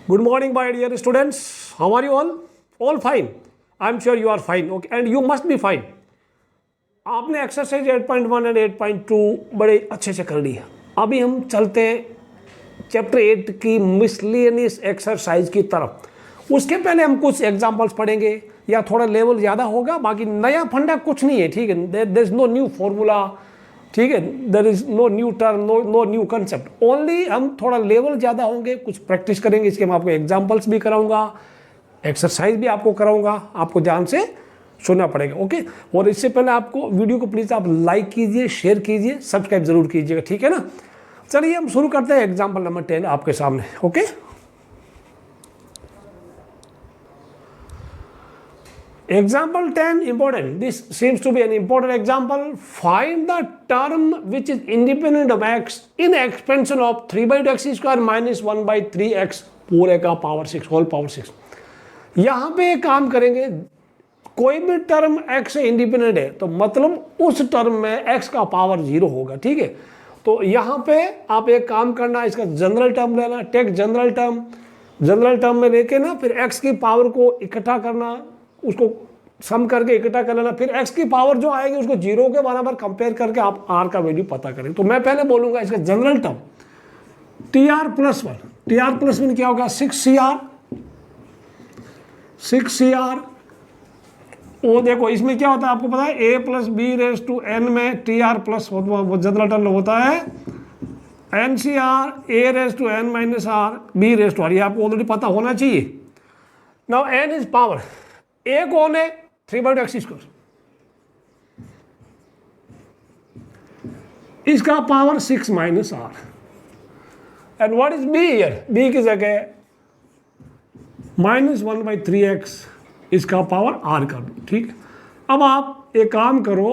Good morning, my dear students. How are you all? All fine. I'm sure you are fine. Okay, and you must be fine. आपने exercise 8.1 and 8.2 बड़े अच्छे से कर लिया। अभी हम चलते हैं चैप्टर 8 की मिसलेनियस एक्सरसाइज की तरफ। उसके पहले हम कुछ एग्जांपल्स पढ़ेंगे या थोड़ा लेवल ज़्यादा होगा, बाकी नया फंडा कुछ नहीं है, ठीक है। There is no new formula, ठीक है। There is no new term, no new concept. Only हम थोड़ा लेवल ज़्यादा होंगे, कुछ प्रैक्टिस करेंगे। इसके मैं आपको एग्जाम्पल्स भी कराऊंगा, एक्सरसाइज भी आपको कराऊंगा, आपको ध्यान से सुनना पड़ेगा, ओके। और इससे पहले आपको वीडियो को प्लीज़ आप लाइक कीजिए, शेयर कीजिए, सब्सक्राइब जरूर कीजिएगा, ठीक है ना। चलिए हम शुरू करते हैं एग्जाम्पल नंबर 10 आपके सामने, okay. Example 10 important. This seems to be an important example. Find the term which is independent of x in expansion of 3 by 2 x square minus 1 by 3x पूरे का पावर 6 होल पावर 6। यहाँ पे एक काम करेंगे, कोई भी टर्म x से इंडिपेंडेंट है तो मतलब उस टर्म में x का पावर 0 होगा, ठीक है। तो यहाँ पे आप एक काम करना, इसका जनरल टर्म लेना, टेक जनरल टर्म में लेके ना फिर x की पावर को इकट्ठा करना, उसको सम करके इकट्ठा कर लेना, फिर x की पावर जो आएगी उसको 0 के बराबर कंपेयर करके आप r का वैल्यू पता करें। तो मैं पहले बोलूंगा इसका जनरल टर्म tr+1 क्या होगा 6cr। वो देखो इसमें क्या होता है आपको पता है, a + b⁻n में tr+ वो जनरल टर्म होता है ncr a⁻n - r b⁻r, ये आपको ऑलरेडी पता होना चाहिए। Now n is power, a कौन है 3 by 2 x स्क्वायर, इसका power 6 - r। And what is b here, b की जगह -1 by 3x, इसका पावर r कर दो, ठीक है। अब आप एक काम करो,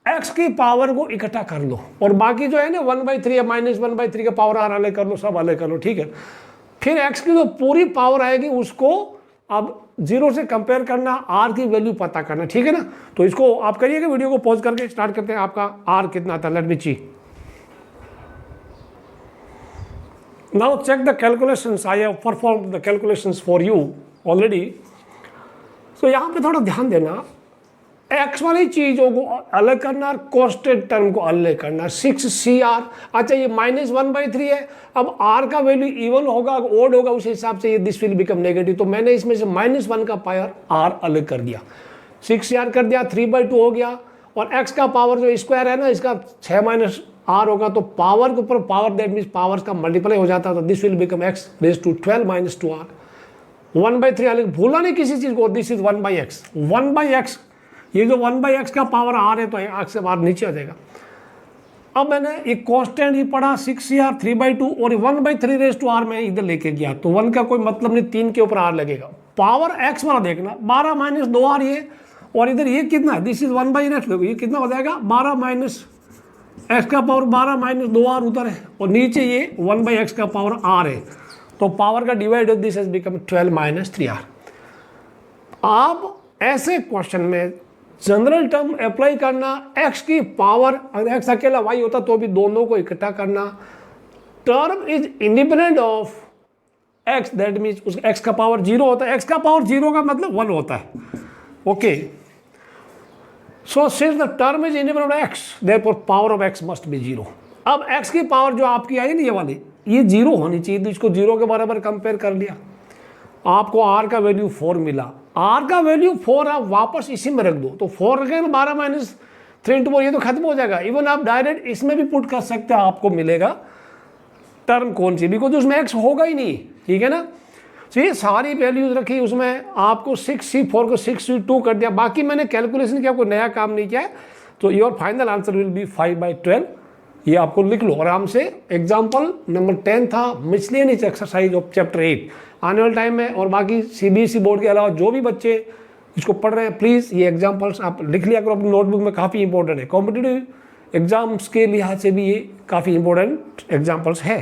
x की पावर को इकट्ठा कर लो और बाकी जो है ना 1/3 या -1 by 3 का पावर r अलग कर लो, सब अलग कर लो, ठीक है। फिर x की जो पूरी पावर आएगी उसको अब 0 से कंपेयर करना, r की वैल्यू पता करना, ठीक है ना। तो इसको आप करिएगा, वीडियो को पॉज करके स्टार्ट करते हैं। आपका r कितना था, let me see. Now check the calculations, I have performed the calculations for you already. तो यहाँ पे थोड़ा ध्यान देना, x वाली चीज़ों को अलग करना और कॉन्स्टेंट टर्म को अलग करना। 6cr, अच्छा ये -1/3 है। अब r का वैल्यू इवन होगा ओड होगा, उस हिसाब से ये दिस विल बिकम नेगेटिव। तो मैंने इसमें से -1 का पावर r अलग कर दिया, 6cr कर दिया, 3/2 हो गया। और x का पावर जो स्क्वायर है ना, इसका 6 - r होगा, तो पावर के ऊपर पावर, दैट मीन्स पावर का मल्टीप्लाई हो जाता है। तो this will become x⁻12 - 2r 1/3 अलग भूला नहीं किसी चीज़ को। दिस इज 1/x, ये जो 1/x का पावर r है तो x से बाहर नीचे आ जाएगा। अब मैंने एक कांस्टेंट ही पढ़ा 6cr 3/2 और 1/3 में इधर लेके गया, तो 1 का कोई मतलब नहीं, 3 के ऊपर r लगेगा। पावर x वाला देखना 12 - 2r ये, और इधर ये कितना है, दिस इज 1/x, देखो ये कितना हो जाएगा 12 - x का पावर 12 - 2r उधर है, और नीचे ये 1/x का पावर r है। तो पावर का divide this has become 12 - 3r। आप ऐसे क्वेश्चन में जनरल टर्म अप्लाई करना, x की पावर, अगर x अकेला y होता तो भी दोनों को इकट्ठा करना। Term is independent of x, that means उस x का पावर 0 होता है। x का पावर 0 का मतलब 1 होता है, okay. So since the term is independent of x, therefore power of x must be 0। अब x की पावर जो आपकी आई ना ये वाली, ये 0 होनी चाहिए, तो इसको 0 के बराबर कंपेयर कर लिया, आपको r का वैल्यू 4 मिला। r का वैल्यू 4 आप वापस इसी में रख दो, तो 4 रखें ना 12 - 3 × 4, ये तो खत्म हो जाएगा। इवन आप डायरेक्ट इसमें भी पुट कर सकते हैं, आपको मिलेगा टर्म कौन सी, बिकॉज उसमें x होगा ही नहीं, ठीक है ना। तो ये सारी वैल्यूज रखी, उसमें आपको 6c4 को 6c2 कर दिया। बाकी मैंने कैलकुलेशन किया, कोई नया काम नहीं किया है। तो your final answer will B 5/12। ये आपको लिख लो आराम से। एग्जाम्पल नंबर 10 था मिसलेनियस एक्सरसाइज ऑफ चैप्टर 8। आने वाले टाइम में और बाकी CBSE बोर्ड के अलावा जो भी बच्चे इसको पढ़ रहे हैं, प्लीज़ ये एग्जाम्पल्स आप लिख लिया करो अपनी नोटबुक में, काफ़ी इंपॉर्टेंट है। कॉम्पिटिटिव एग्जाम्स के लिहाज से भी ये काफ़ी इंपॉर्टेंट एग्जाम्पल्स है।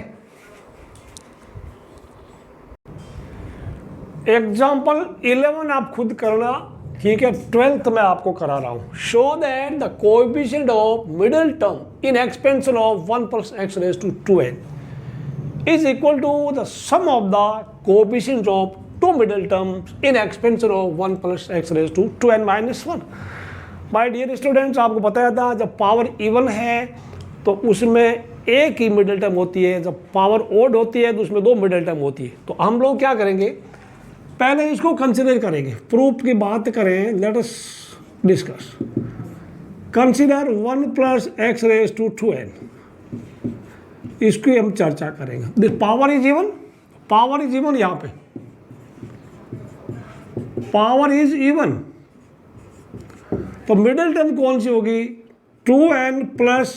एग्जाम्पल 11 आप खुद करना, ठीक है। 12th में आपको करा रहा हूँ। Show that the coefficient of middle term in expansion of 1 + x⁻²n is equal to the sum of the coefficients of two middle terms in expansion of 1 plus x raised to 2n minus 1. My dear students, आपको बताया था जब power even है तो उसमें एक ही middle term होती है, जब पावर ओड होती है तो उसमें दो मिडिल टर्म होती है. तो हम लोग क्या करेंगे, पहले इसको कंसिडर करेंगे, प्रूफ की बात करें. Let us discuss. Consider 1 plus x raise to 2n, इसकी हम चर्चा करेंगे. This power is even, power is even, यहाँ पे पावर इज इवन. तो मिडिल टर्म कौन सी होगी, 2n plus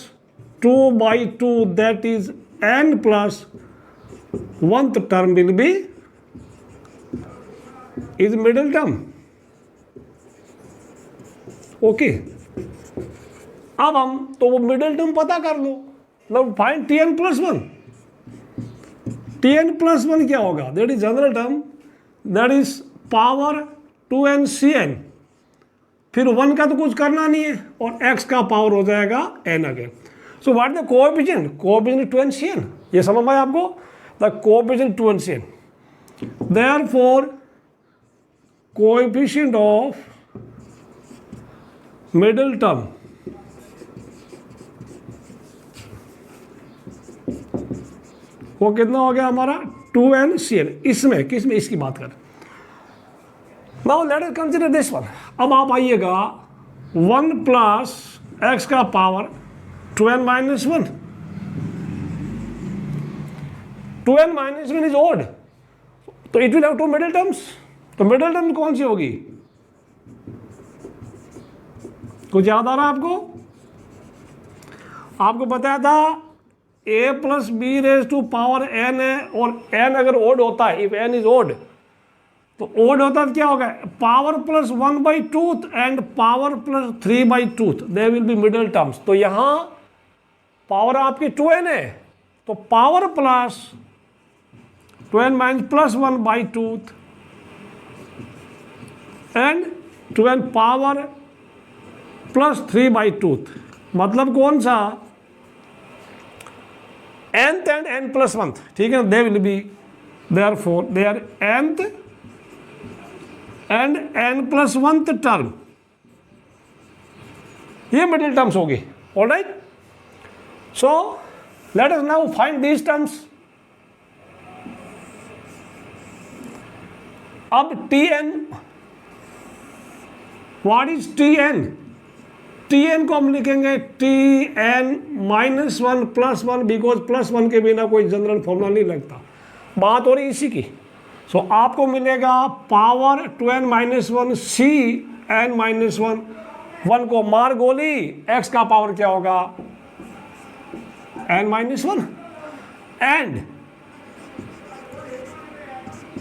2/2, that is n plus 1th term will be is middle term. Okay, अब हम तो वो मिडिल टर्म पता कर लो. Now find Tn plus 1. Tn plus 1 क्या होगा, that is general term, that is power 2n Cn. फिर 1 का तो कुछ करना नहीं है और x का पावर हो जाएगा n again. So what the coefficient, coefficient 2n Cn. ये समझ में आया आपको, the coefficient 2n Cn. Therefore coefficient of middle term वो कितना हो गया हमारा 2n Cn. इसमें किसमें, इसकी बात करें. Now let us consider this one. अब आप आइएगा 1 प्लस एक्स का power 2n minus 1. 2n minus 1 is odd, तो it will have two middle terms. तो मिडिल टर्म कौन सी होगी, कुछ याद आ रहा है आपको? आपको बताया था a plus b raise to power n है, और n अगर ओड होता है, इफ n इज ओड, तो ओड होता है क्या होगा, power plus 1/2 and power plus 3/2, they will be middle terms. तो यहां पावर आपकी 2n है, तो power plus 2n minus plus 1/2 and 2n power plus 3/2, मतलब कौन सा, nth एंड n प्लस 1. ठीक है, they will be therefore they are nth and n plus 1th term, ये मिडिल टर्म्स होगी. Alright, so let us now find these terms. अब Tn, what is Tn? Tn को हम लिखेंगे Tn minus 1 plus 1, because plus 1 के बिना कोई general formula नहीं लगता. बात हो रही इसी की. सो आपको मिलेगा power 2n minus 1 Cn minus 1. 1 को मार गोली, x का पावर क्या होगा, n माइनस 1. एंड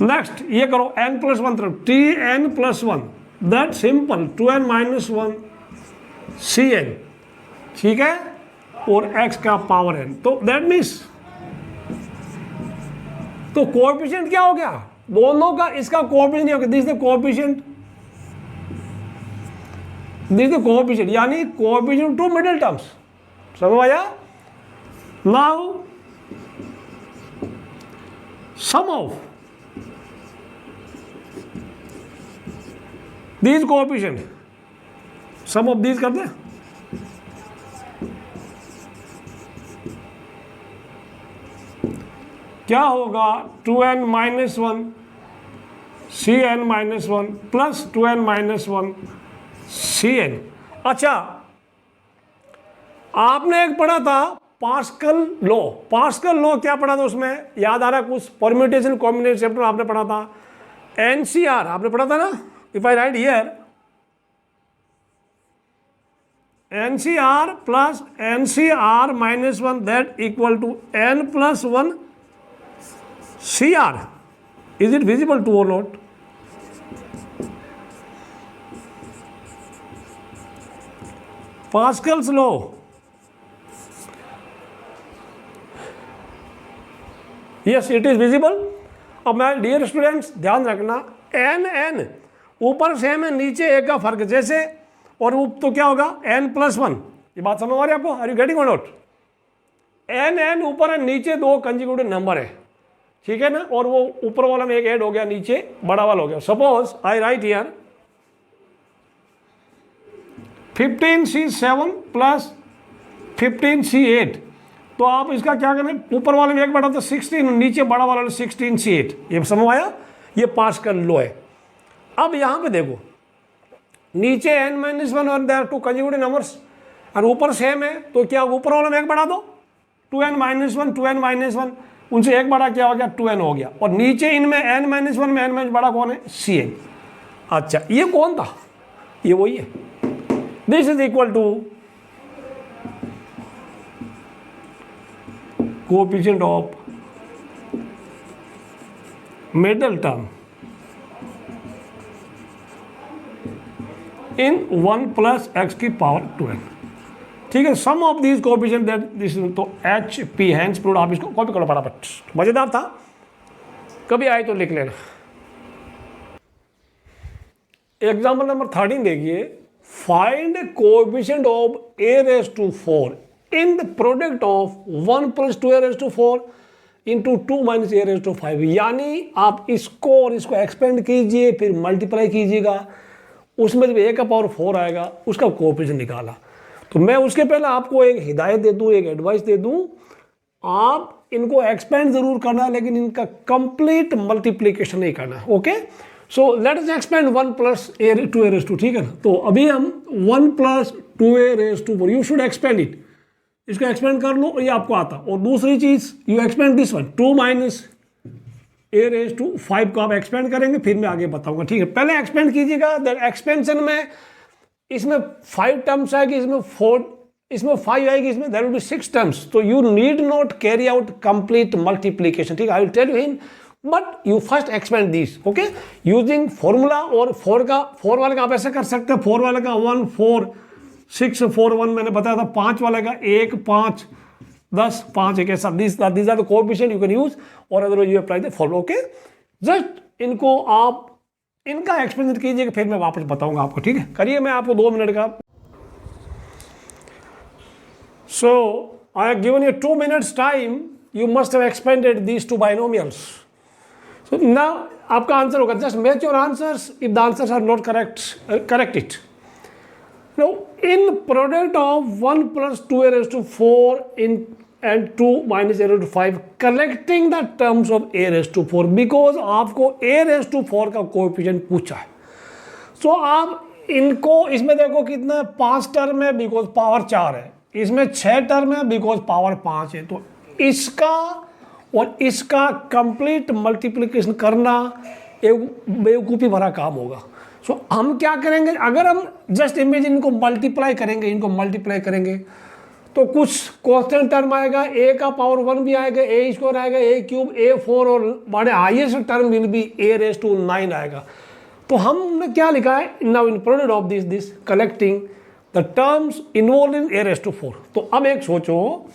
नेक्स्ट ये करो n प्लस 1 तरफ, Tn plus 1, that simple 2n minus 1 Cn. ठीक है, और x का पावर n. तो दैट मीन्स, तो कोएफिशिएंट क्या हो गया दोनों का, इसका कोएफिशिएंट हो गया, this the coefficient, this the coefficient, यानी कोएफिशिएंट टू मिडिल टर्म्स. समझ आया? Now sum of these coefficient, sum of these कर दे. क्या होगा, 2n minus 1 Cn minus 1 plus 2n minus 1 Cn. अच्छा, आपने एक पढ़ा था पास्कल लॉ. पास्कल लॉ क्या पढ़ा था उसमें, याद आ रहा है कुछ, परम्यूटेशन कॉम्बिनेशन चैप्टर आपने पढ़ा था. NCR आपने पढ़ा था ना, if I write here NCR plus NCR minus 1 that equal to n plus 1 CR. Is it visible to or not? Pascal's law. Yes, it is visible. अब मैं डियर स्टूडेंट्स ध्यान रखना, n ऊपर सेम है, नीचे एक का फर्क जैसे, और तो क्या होगा n प्लस 1. ये बात समझ आ रही है आपको, आर यू गेटिंग और नॉट? एन एन ऊपर है, नीचे दो कंजिक्यूटिव नंबर है, ठीक है ना, और वो ऊपर वाला में एक ऐड हो गया, नीचे बड़ा वाला हो गया। Suppose I write here 15C7 plus 15C8, तो आप इसका क्या करें, ऊपर वाले में एक बड़ा तो 16, नीचे बड़ा वाला 16C8, ये समझ आया, ये पास कर लो है। अब यहाँ पे देखो नीचे n-1 और देयर टू कंज्यूगेटिव नंबर्स और ऊपर सेम है, तो क्या ऊपर वाला में एक बढ़ा दो 2n-1 2n-1, उनसे एक बड़ा क्या हो गया 2n हो गया, और नीचे इनमें n-1 में n- बड़ा कौन है Cn। अच्छा ये कौन था, ये वही है, this is equal to coefficient of middle term in 1 plus x की पावर 2n, ठीक है। Sum of these coefficient that this, तो एच पी हैंस प्रूड, आप इसको कॉपी करो फटाफट, मजेदार था, कभी आए तो लिख लेना। एग्जाम्पल नंबर 13 देखिए, find coefficient of a⁴ in the product of 1 plus 2a⁴ into 2 minus a⁵, यानी आप इसको और इसको एक्सपेंड कीजिए, फिर मल्टीप्लाई कीजिएगा, उसमें जब a का पावर 4 आएगा उसका कोएफिशिएंट निकाला। तो मैं उसके पहले आपको एक हिदायत दे दूं, एक एडवाइस दे दूं, आप इनको एक्सपेंड जरूर करना, लेकिन इनका कंप्लीट मल्टीप्लीकेशन नहीं करना, ओके। सो लेट अस एक्सपेंड 1 प्लस 2a⁴, ठीक है ना। तो अभी हम 1 plus 2a⁴, you should expand it, इसको एक्सपेंड कर लो, ये आपको आता। और दूसरी चीज you expand this one 2 minus a⁵ को आप एक्सपेंड करेंगे, फिर मैं आगे बताऊंगा, ठीक है। पहले एक्सपेंड कीजिएगा, एक्सपेंशन में इसमें 5 टर्म्स आएगी, इसमें 4, इसमें 5 आएगी, इसमें देयर विल बी 6 टर्म्स, तो you need not carry out complete multiplication, ठीक है। I will tell you in, but you first expand this, okay, using formula. और 4 वाले का आप ऐसे कर सकते हैं, 4 वाले का 1 4 6 4 1 मैंने बताया था, 5 वाले का 1 5 10 5 एक ऐसा, this are the coefficient you can use, और otherwise you apply the formula, okay. Just इनको आप इनका एक्सपेंशन कीजिएगा, फिर मैं वापस बताऊंगा आपको, ठीक है। करिए, मैं आपको 2 मिनट का, so I have given you 2 minutes time, you must have expanded these 2 binomials. So now आपका आंसर होगा, just match your answers, if the answers are not correct it. Now, in product of 1 plus 2a⁴ and 2 minus a⁵, collecting the terms of a⁴, because आपको a⁴ का coefficient पूछा है। So आप इनको, इसमें देखो कितना 5 टर्म है बिकॉज पावर 4 है, इसमें 6 टर्म है बिकॉज पावर 5 है, तो इसका और इसका कंप्लीट मल्टीप्लिकेशन करना एक बेवकूफ़ी भरा काम होगा। सो हम क्या करेंगे, अगर हम जस्ट इमेजिन इनको मल्टीप्लाई करेंगे, तो कुछ कांस्टेंट टर्म आएगा, a का पावर 1 भी आएगा, a² आएगा, a³ a4, और बड़े highest term will B a⁹ आएगा। तो हमने क्या लिखा है, now in product of this collecting the terms involve in a⁴। तो अब एक सोचो,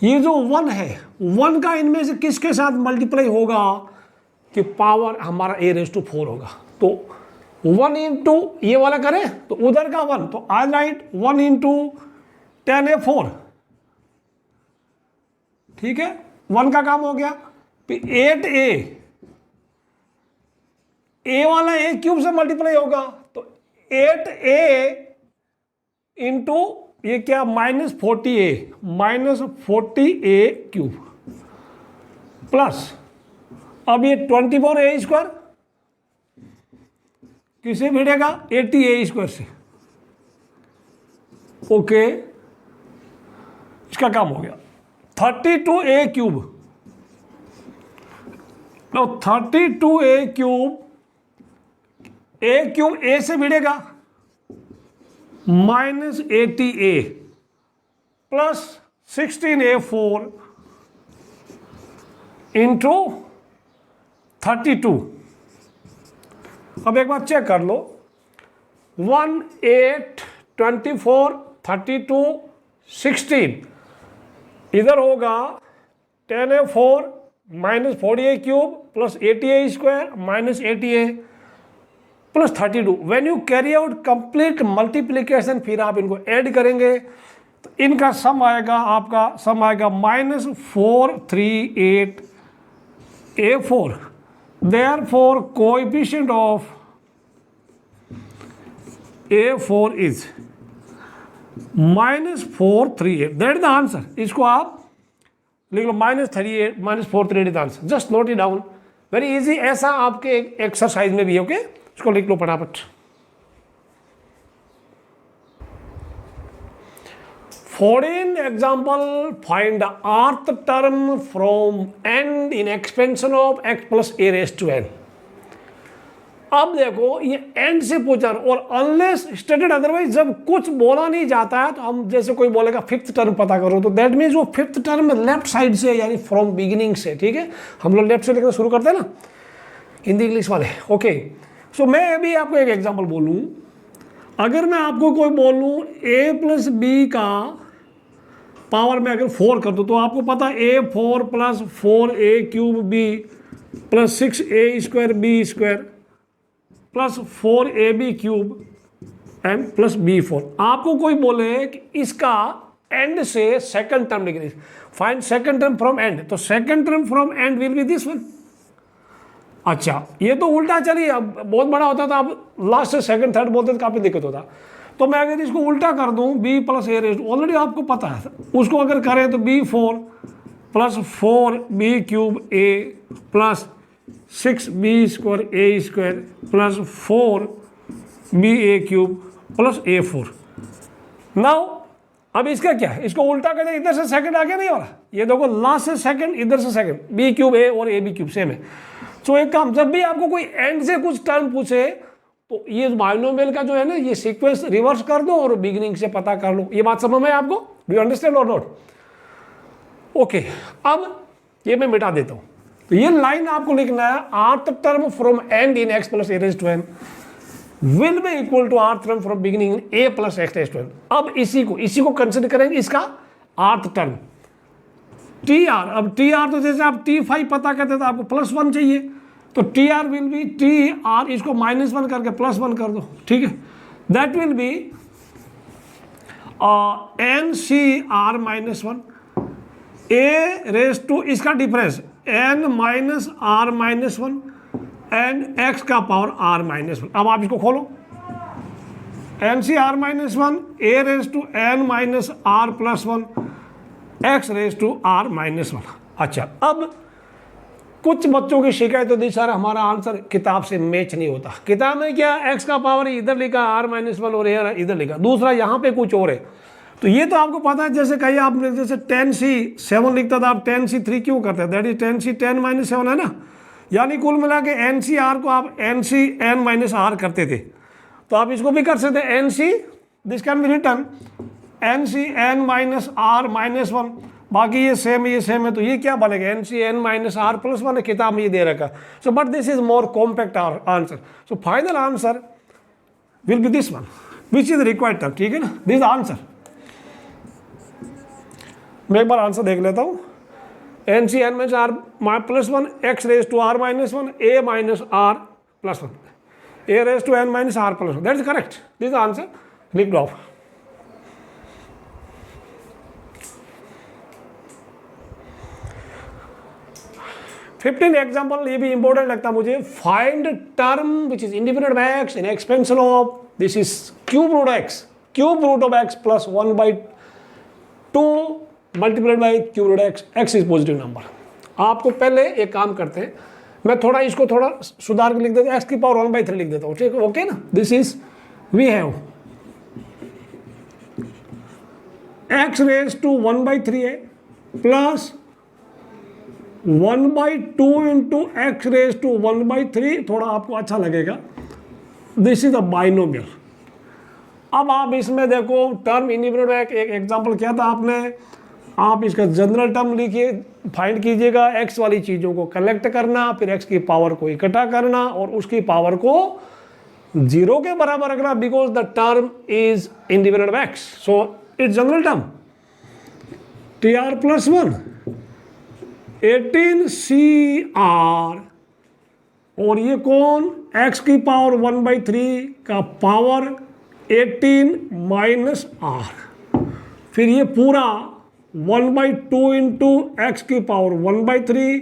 ये जो 1 है, 1 का इनमें से किसके साथ मल्टीप्लाई होगा कि पावर हमारा a⁴ होगा। तो 1 इंटू ये वाला करें तो उधर का 1, तो आई राइट 1 इंटू 10a⁴, ठीक है, 1 का काम हो गया। फिर 8a, a वाला a³ से मल्टीप्लाई होगा, तो 8a इंटू ये क्या -40a प्लस, अब ये 24a² किसे भिड़ेगा 80a² से, ओके, इसका काम हो गया। 32a³, नो 32a³ a³ से भिड़ेगा -80a प्लस 16a4 इंटू 32। अब एक बार चेक कर लो, 1 8 24 32 16, इधर होगा 10a4 minus 40a³ plus 80a² minus 80a plus 32। When you carry out complete multiplication, फिर आप इनको ऐड करेंगे तो इनका सम आएगा, आपका सम आएगा -438A4। Therefore coefficient of A4 is -438। That is the answer. इसको आप लिख लो -38 -438 is answer. Just note it down, very easy. ऐसा आपके एक्सरसाइज में भी है, ओके? इसको लिख लो फटाफट। For an example, find the rth term from n in expansion of x plus a raised to n। अब देखो ये एंड से पूछा और अनलेस स्टेटेड अदरवाइज जब कुछ बोला नहीं जाता है तो हम जैसे कोई बोलेगा फिफ्थ टर्म पता करो, तो दैट मीन्स वो फिफ्थ टर्म लेफ्ट साइड से यानी फ्रॉम बिगिनिंग से, ठीक है? हम लोग लेफ्ट से लेकर शुरू करते हैं ना हिंदी इंग्लिश वाले, ओके? सो मैं अभी आपको एक एग्जांपल बोलूं। अगर मैं आपको कोई बोलूं a प्लस बी का पावर में अगर 4 कर दो तो आपको पता A4 plus 4a cube b plus 6a square b square plus 4ab cube and plus b4। आपको कोई बोले कि इसका एंड से सेकंड टर्म निकले, find second term from end, तो second term from end will be this one. अच्छा, ये तो उल्टा चलिए, अब बहुत बड़ा होता था, आप लास्ट से सेकंड थर्ड बोलते तो काफी दिक्कत होता। तो मैं अगर इसको उल्टा कर दूं b plus a rest, already आपको पता है, उसको अगर करें तो b4 plus 4b cube a plus 6b square a square plus 4ba cube plus a4। Now अब इसका क्या है, इसको उल्टा कर दे, इधर से सेकंड आगे नहीं हो रहा, ये देखो लास्ट से सेकंड, इधर से सेकंड, b क्यूब a और ab क्यूब सेम है। तो एक काम, जब भी आपको कोई एंड से कुछ टर्म पूछे तो ये बाइनोमियल का जो है ना, ये सीक्वेंस रिवर्स कर दो और बिगिनिंग से पता कर लो। ये बात समझ में आपको? डू यू अंडरस्टैंड और नॉट? ओके, अब ये मैं मिटा देता हूं। तो ये लाइन आपको लिखना है, rth term from end in x plus a raised to n will be equal to rth term from beginning in a plus x raised to n। अब इसी को कंसिडर करेंगे, इसका rth टर्म tr। अब tr तो जैसे आप t5 पता करते तो आपको +1 चाहिए, तो tr विल बी tr, इसको -1 करके +1 कर दो, ठीक है? That will be ncr -1 a raised to इसका difference n minus r -1 and x का पावर r -1। अब आप इसको खोलो, ncr -1 a raised to n minus r +1 x raised to r -1। अच्छा, अब कुछ बच्चों की शिकायत होती है सर हमारा आंसर किताब से मैच नहीं होता। किताब में क्या x का पावर इधर लिखा r -1 और a इधर लिखा, दूसरा यहाँ पे कुछ और है। तो ये तो आपको पता है, जैसे कहीं आपने जैसे 10c7 लिखता था, आप 10c3 क्यों करते हैं? दैट इज 10c10 - 7 है ना, यानी कुल मिला के ncr को आप ncn - r करते थे। तो आप इसको भी कर सकते हैं, nc this can be written ncn - r -1, बाकी ये सेम है, तो ये क्या बनेगा? ncn - r +1 है, किताब में ये दे रखा। So but this is more compact answer. So final answer will be this one which is required term, ठीक है ना? दिस आंसर मैं एक बार आंसर देख लेता हूँ। ncn - r +1 x raised to r -1 a - r +1 a raised to n - r +1, that is correct. This answer लिख लो। 15 एग्जाम्पल, ये भी इंपॉर्टेंट लगता है मुझे। Find term which is independent by x in expansion of, this is cube root of x plus 1/2 multiplied by cube root x, x is positive number. आपको पहले एक काम करते हैं, मैं थोड़ा इसको थोड़ा सुधार के लिख देता हूँ, एक्स की पावर 1/3 लिख देता हूँ, ठीक है? ओके ना? This is we have x raised to 1/3 है plus 1/2 into x raised to 1/3, थोड़ा आपको अच्छा लगेगा। This is a binomial. अब आप इसमें देखो टर्म इंडिपेंडेंट, एक एग्जांपल किया था आपने, आप इसका जनरल टर्म लिखिए, फाइंड कीजिएगा, एक्स वाली चीज़ों को कलेक्ट करना, फिर एक्स की पावर को इकट्ठा करना और उसकी पावर को 0 के बराबर रखना, because the term is independent of x. So it's general term tr + 1 18cr, और ये कौन? x की पावर 1/3 का पावर 18 - r फिर ये पूरा 1/2 इंटू एक्स की पावर 1/3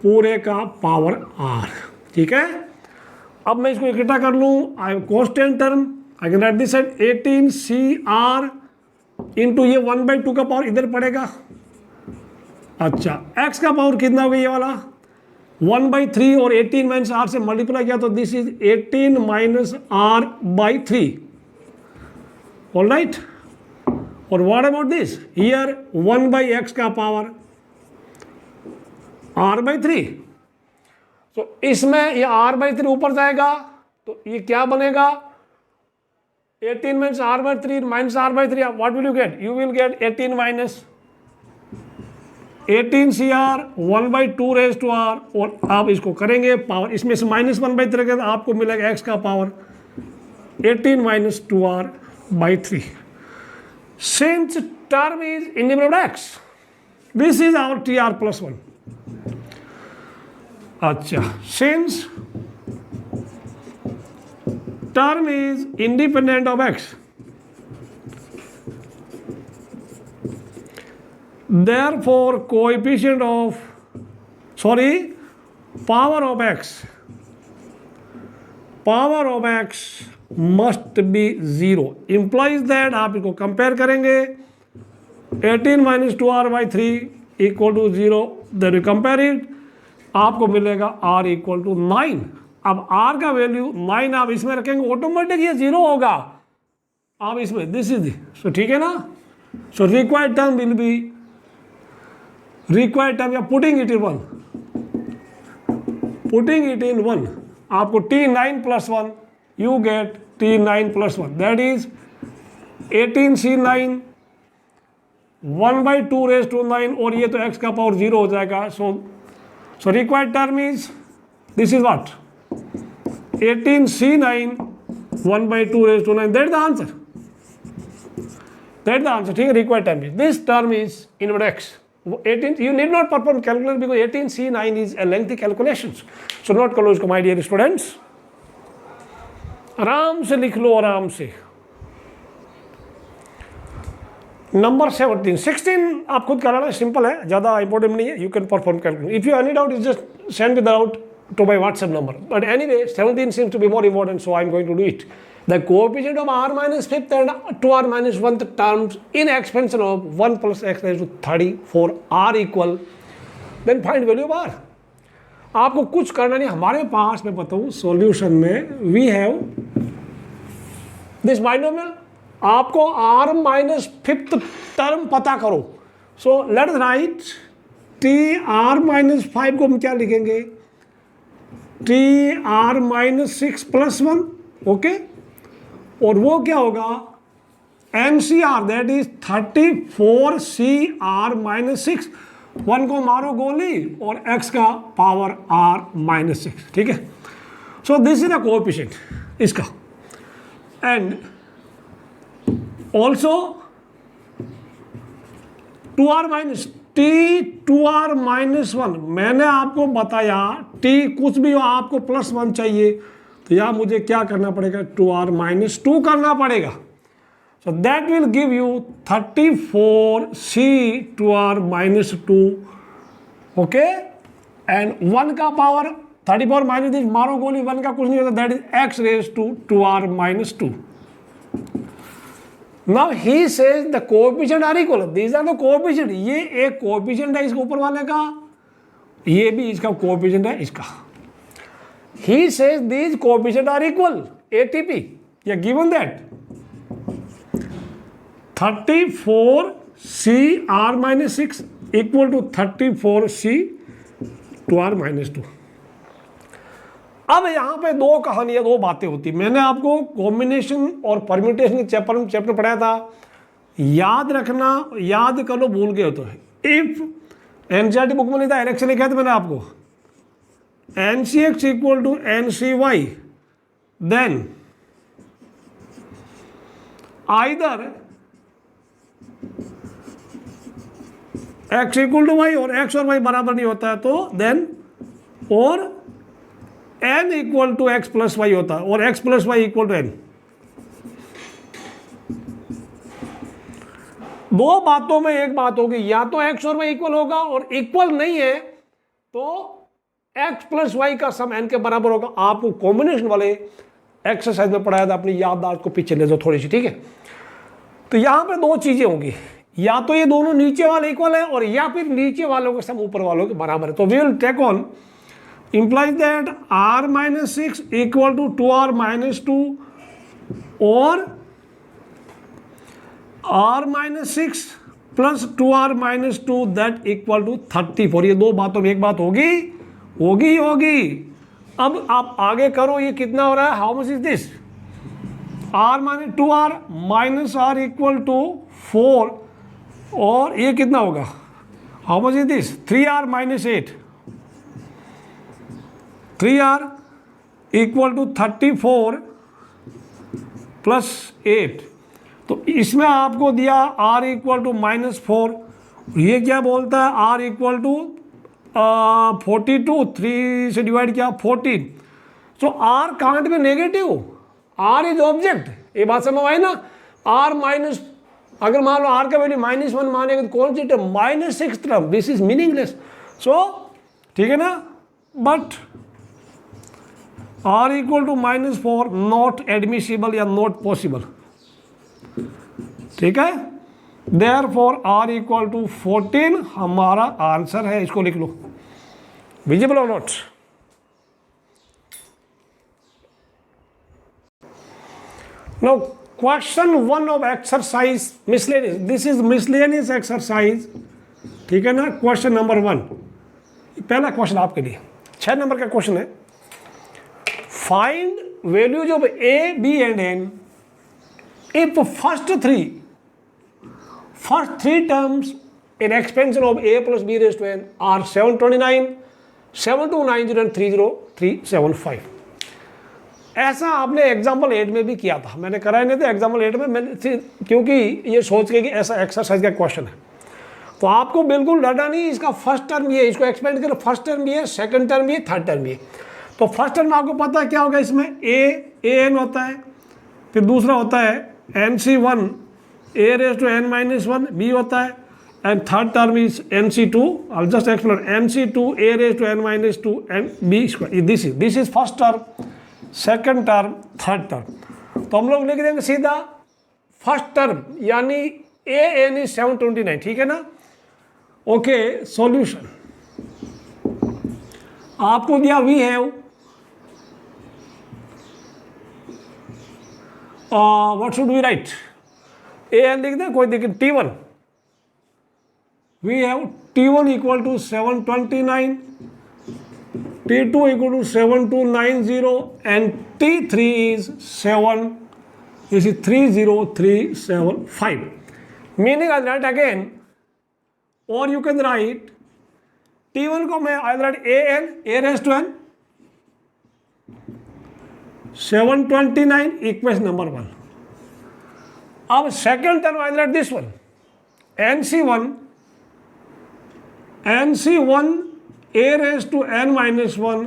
पूरे का पावर r, ठीक है। अब मैं इसको इकट्ठा कर लूँ, I constant term, I can write this at 18cr into ये 1/2 का पावर इधर पड़ेगा। अच्छा, x का पावर कितना हो गया ये वाला 1/3 और 18 माइनस r से मल्टीप्लाई किया तो this is 18 minus r/3, all right. और what about this here 1/x का पावर r/3, तो इसमें ये r/3 ऊपर जाएगा तो ये क्या बनेगा 18 minus r/3 minus r/3, what will you get, you will get 18 minus 18cr 1/2 raise to r, और आप इसको करेंगे पावर इसमें से -1/3 करेंगे आपको मिलेगा x का power 18 minus 2r/3। Since term is independent of x, this is our tr plus 1. अच्छा, since term is independent of x, therefore coefficient of power of x must be 0, implies that आप इसको compare करेंगे 18 minus 2r/3 equal to 0, then you compare it, आपको मिलेगा r equal to 9। अब r का value 9 आप इसमें रखेंगे ऑटोमेटिक ये 0 होगा, आप इसमें दिस इज सो, ठीक है ना। So required term will be required term या पुटिंग इट इन 1, आपको t9 plus 1 you get t9 plus 1, that is 18c9 1/2 raised to 9, और ये तो x का पावर 0 हो जाएगा। so required term is this is what 18c9 1/2 raised to 9, that's the answer, ठीक है। required term is this term is inverse x 18, you need not perform calculation because 18c9 is a lengthy calculations, so not close my dear students, आराम से लिख लो, आराम से। Number 17 16 आप खुद कराना, सिंपल है, ज़्यादा इंपॉर्टेंट नहीं है, you can perform calculation. If you any doubt is just send with doubt to my WhatsApp number, but anyway 17 seems to be more important, so I am going to do it. The coefficient of r minus 5th and 2r minus 1th terms in expansion of 1 plus x raised to 34 r equal, then find value of r. आपको कुछ करना नहीं, हमारे पास मैं बताऊं solution में we have this binomial, आपको r minus 5th term पता करो। So let's write tr minus 5 को हम क्या लिखेंगे tr माइनस 6 प्लस 1, ओके, और वो क्या होगा mcr that is 34cr minus 6, 1 को मारो गोली और x का पावर r माइनस 6, ठीक है। So this is the coefficient इसका, and also 2r minus t2r minus 1, मैंने आपको बताया t कुछ भी हो आपको प्लस 1 चाहिए तो यहाँ मुझे क्या करना पड़ेगा 2r माइनस 2 करना पड़ेगा। So that will give you 34c 2r minus 2, okay, and 1 का पावर 34 माइनस दिस मारो गोली 1 का कुछ नहीं होता, that is x raised to 2r minus 2. Now he says the coefficient are equal. These are the coefficient. ये एक coefficient है इसके ऊपर वाले का, ये भी इसका coefficient है इसका. He says these coefficient are equal. ATP, yeah, given that 34c r minus 6 equal to 34c 2r minus 2. अब यहाँ पे दो कहानियाँ, दो बातें होती। मैंने आपको कॉम्बिनेशन और परम्यूटेशन के चैप्टर पढ़ाया था, याद रखना, याद कर लो, भूल गए हो तो। इफ एनसीईआरटी बुक में नहीं था, एलएक्स लिखा था मैंने आपको, n c x equal to n c y, then either x equal to y और एक्स और वाई बराबर नहीं होता है तो देन और n equal to x plus y होता है और x plus y equal to n। दो बातों में एक बात होगी, या तो x और y इक्वल होगा, और इक्वल नहीं है तो x प्लस वाई का सम n के बराबर होगा। आपको कॉम्बिनेशन वाले एक्सरसाइज में पढ़ाया था, अपनी याददाश्त को पीछे ले जाओ थोड़ी सी, ठीक है। तो यहां पे दो चीजें होंगी, या तो ये दोनों नीचे वाले इक्वल है, और या फिर नीचे वालों के सम ऊपर वालों के बराबर है। तो we will take on implies that r minus 6 equal to 2r minus 2 or r minus 6 plus 2r minus 2 that equal to 34। ये दो बातों में एक बात होगी होगी होगी। अब आप आगे करो, ये कितना हो रहा है, how much is this, r minus 2r minus r equal to 4, और ये कितना होगा, how much is this, 3r minus 8, 3r equal to 34 plus 8। तो इसमें आपको दिया r इक्वल टू -4, ये क्या बोलता है, r इक्वल टू 42, 3 से डिवाइड किया 14। सो r can't be negative, r is object, ये बात समझ आई ना। r माइनस, अगर मान लो r का वैल्यू -1 मानेगा तो कौन सी term, -6 term, this is meaningless. So ठीक है ना, but r equal to -4 not admissible या नॉट पॉसिबल, ठीक है। देयरफॉर r इक्वल टू 14 हमारा आंसर है, इसको लिख लो, विजिबल और not. Now question 1 of exercise miscellaneous, this is miscellaneous exercise, ठीक है ना। क्वेश्चन नंबर 1, पहला क्वेश्चन आपके लिए 6 नंबर का क्वेश्चन है। Find values of a, b and n if first three terms in expansion of a plus b raised to n are 729, 7290 and 30375। ऐसा आपने एग्जाम्पल 8 में भी किया था, मैंने कराया नहीं था एग्जाम्पल 8 में, मैंने क्योंकि ये सोच के कि ऐसा एक्सरसाइज का क्वेश्चन है, तो आपको बिल्कुल डरना नहीं। इसका फर्स्ट टर्म ये, इसको एक्सपेंड करो, फर्स्ट टर्म ये, सेकंड टर्म ये, थर्ड टर्म ये। तो फर्स्ट टर्म आपको पता है क्या होगा, इसमें a n होता है, फिर दूसरा होता है nc1 a raised to n minus 1 b होता है, and third term is nc2, I just explain, nc2 a raised to n minus 2 and b square, this is first term, second term, third term. तो हम लोग लिख देंगे सीधा first term, यानी a n is 729, ठीक है ना। ओके, सॉल्यूशन आपको दिया, we have what should we write, a n लिख दें, कोई दिक्कत, T1 we have T1 equal to 729, T2 equal to 7290 and T3 is 30375। Meaning I write again, और यू कैन राइट T1 को मैं आई right a raised to n 729 equation number 1। अब second term I right this one, nc1 a raised to n minus 1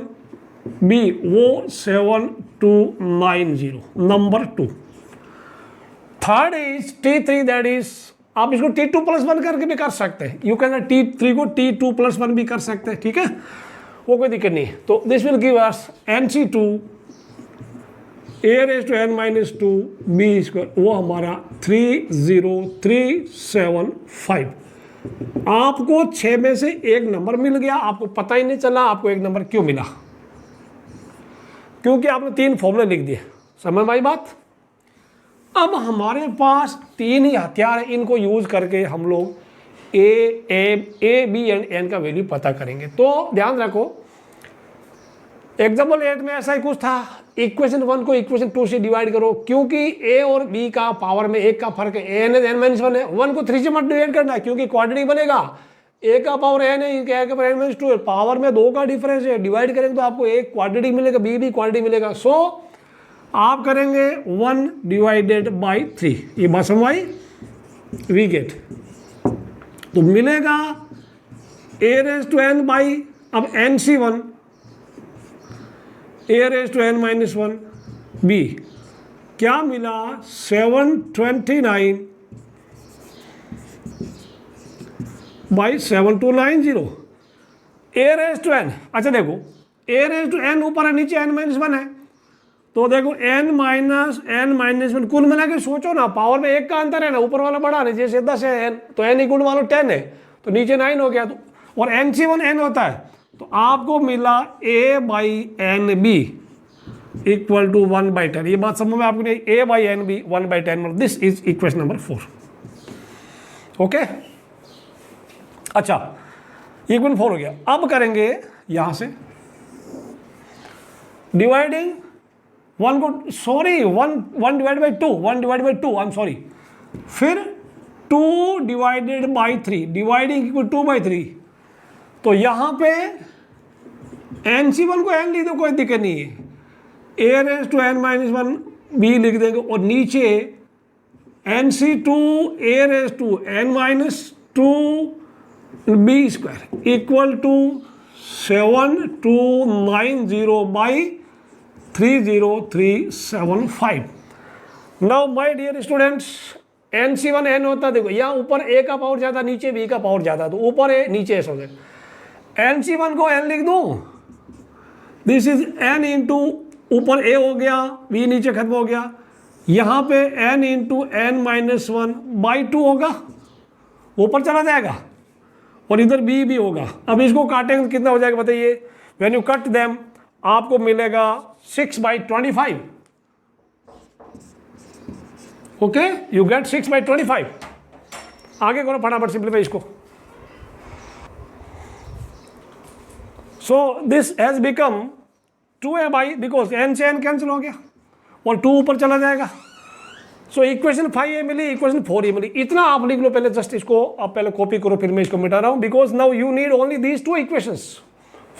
b, वो 7290 number 2। Third is T3, that is, आप इसको T2 plus 1 करके भी कर सकते हैं, यू कैन T3 को T2 प्लस 1 भी कर सकते हैं, ठीक है, वो कोई दिक्कत नहीं है। तो this will give us nc2 a raised to n minus 2 b square, वो हमारा 30375। आपको 6 में से एक नंबर मिल गया, आपको पता ही नहीं चला आपको एक नंबर क्यों मिला, क्योंकि आपने 3 फॉर्मूले लिख दिए। समझ में आई बात। अब हमारे पास 3 ही हथियार है, इनको यूज करके हम लोग ए बी एंड एन का वैल्यू पता करेंगे। तो ध्यान रखो, एग्जाम्पल 8 में ऐसा ही कुछ था, इक्वेशन 1 को इक्वेशन 2 से डिवाइड करो, क्योंकि ए और बी का पावर में 1 का फर्क है, एन एन माइनस 1 है, 1 को 3 से मत डिवाइड करना क्योंकि क्वाड्रेटिक बनेगा, ए का पावर एन है, ए का पावर एन माइनस 2 है, पावर में 2 का डिफरेंस है, डिवाइड करेंगे तो आपको एक क्वाड्रेटिक मिलेगा, बी भी क्वाड्रेटिक मिलेगा। सो आप करेंगे 1 डिवाइडेड बाई 3, ये बात समझ आई, वी गेट, तो मिलेगा a raised to n by, अब nc1 a raised to n minus 1 b, क्या मिला 729 by 7290 a raise to n. अच्छा देखो ए रेज टू एन ऊपर है, नीचे n माइनस वन है, तो देखो n माइनस वन कुल मिला के सोचो ना, पावर में एक का अंतर है ना, ऊपर वाला बड़ा नहीं, जैसे 10 है n तो n इक्वल वाला 10 है तो नीचे 9 हो गया, तो और NC1 n होता है, तो आपको मिला a by n b equal to 1/10। ये बात समझ में आपको नहीं, a by n b 1/10, this is equation number 4। Okay अच्छा इक्वेशन 4 हो गया। अब करेंगे यहां से डिवाइडिंग वन को, sorry one divide by two, I am sorry, फिर 2 डिवाइडेड बाई 3, डिवाइडिंग इक्वल 2/3, तो यहां पे NC1 को n लिख दो, कोई दिक्कत नहीं है, a raise to n minus one b लिख देंगे, और नीचे NC2 a raise to n minus 2 b square equal to 7290 by 30375। Now my dear students, NC1 n होता है, देखो यहाँ ऊपर a का पावर ज़्यादा, नीचे b का पावर ज़्यादा, तो ऊपर a नीचे s हो जाए। NC1 को n लिख दूँ, दिस इज n इंटू ऊपर a हो गया, b नीचे खत्म हो गया, यहाँ पे n into n minus one by 2 होगा, ऊपर चला जाएगा, और इधर b भी होगा। अब इसको काटेंगे कितना हो जाएगा बताइए, व्हेन यू कट देम आपको मिलेगा 6/25। Okay you get 6/25। आगे करो फटाफट सिंपलीफाई इसको। So this has become 2a by, because n से n कैंसिल हो गया और 2 ऊपर चला जाएगा। सो इक्वेशन 5a मिली, इक्वेशन 4a मिली। इतना आप लिख लो पहले, जस्ट इसको आप पहले कॉपी करो, फिर मैं इसको मिटा रहा हूं, because now you need only these 2 equations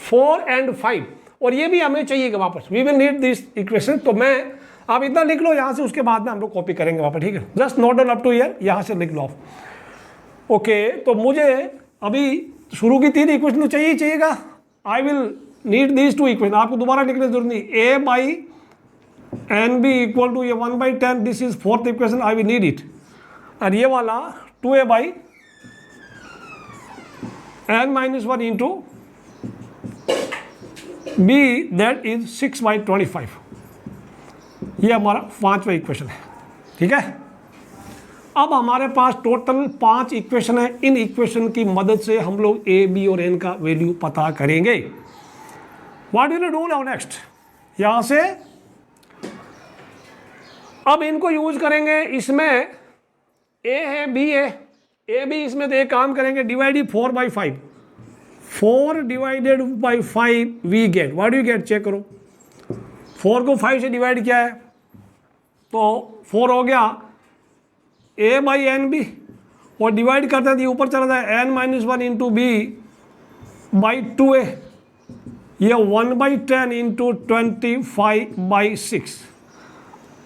4 and 5, और ये भी हमें चाहिए वापस, we will need this equation. तो मैं आप इतना लिख लो यहाँ से, उसके बाद में हम लोग कॉपी करेंगे वापस, ठीक है, just note down up to here, यहाँ से लिख लो आप। ओके तो मुझे अभी शुरू की 3 इक्वेशन तो चाहिएगा, I will need these 2 equation, आपको दोबारा लिखने की जरूरत नहीं, a by n b equal to ये 1/10, this is 4th equation, I will need it, और ये वाला 2a by n minus one into b that is 6/25। ये हमारा 5वां इक्वेशन है, ठीक है। अब हमारे पास टोटल 5 इक्वेशन है, इन इक्वेशन की मदद से हम लोग a, b और n का वैल्यू पता करेंगे। What will you do now next, यहां से अब इनको यूज करेंगे, इसमें a है b है, a b, इसमें तो एक काम करेंगे, divide 4/5, 4 divided by 5 we get, what you get, check करो, 4 को 5 से डिवाइड किया है तो 4 हो गया a बाई एन बी, और डिवाइड करते हैं तो ऊपर चला जाए n minus one into b by 2a, ये 1/10 इंटू 25/6,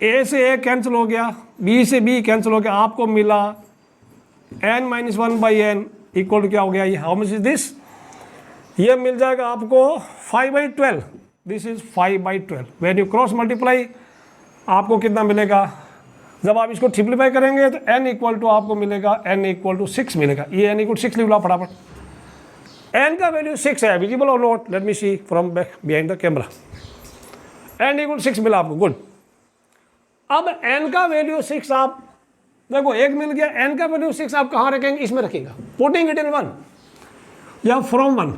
a से a कैंसिल हो गया, b से b कैंसिल हो गया, आपको मिला n minus one by n equal to क्या हो गया, ये हाउ मच इज दिस, ये मिल जाएगा आपको 5/12, this is 5/12। When you cross multiply आपको कितना मिलेगा, जब आप इसको सिंप्लीफाई करेंगे तो n इक्वल टू आपको मिलेगा, n इक्वल टू 6 मिलेगा, ये n इक्वल 6 लिख लो फटाफट, n का वैल्यू 6 है, विजिबल और not, let me see from back behind the camera, n equal 6 मिला आपको, गुड। अब n का वैल्यू 6 आप देखो, एक मिल गया, n का वैल्यू 6 आप कहाँ रखेंगे, इसमें रखेगा, पुटिंग इट इन 1 या from 1,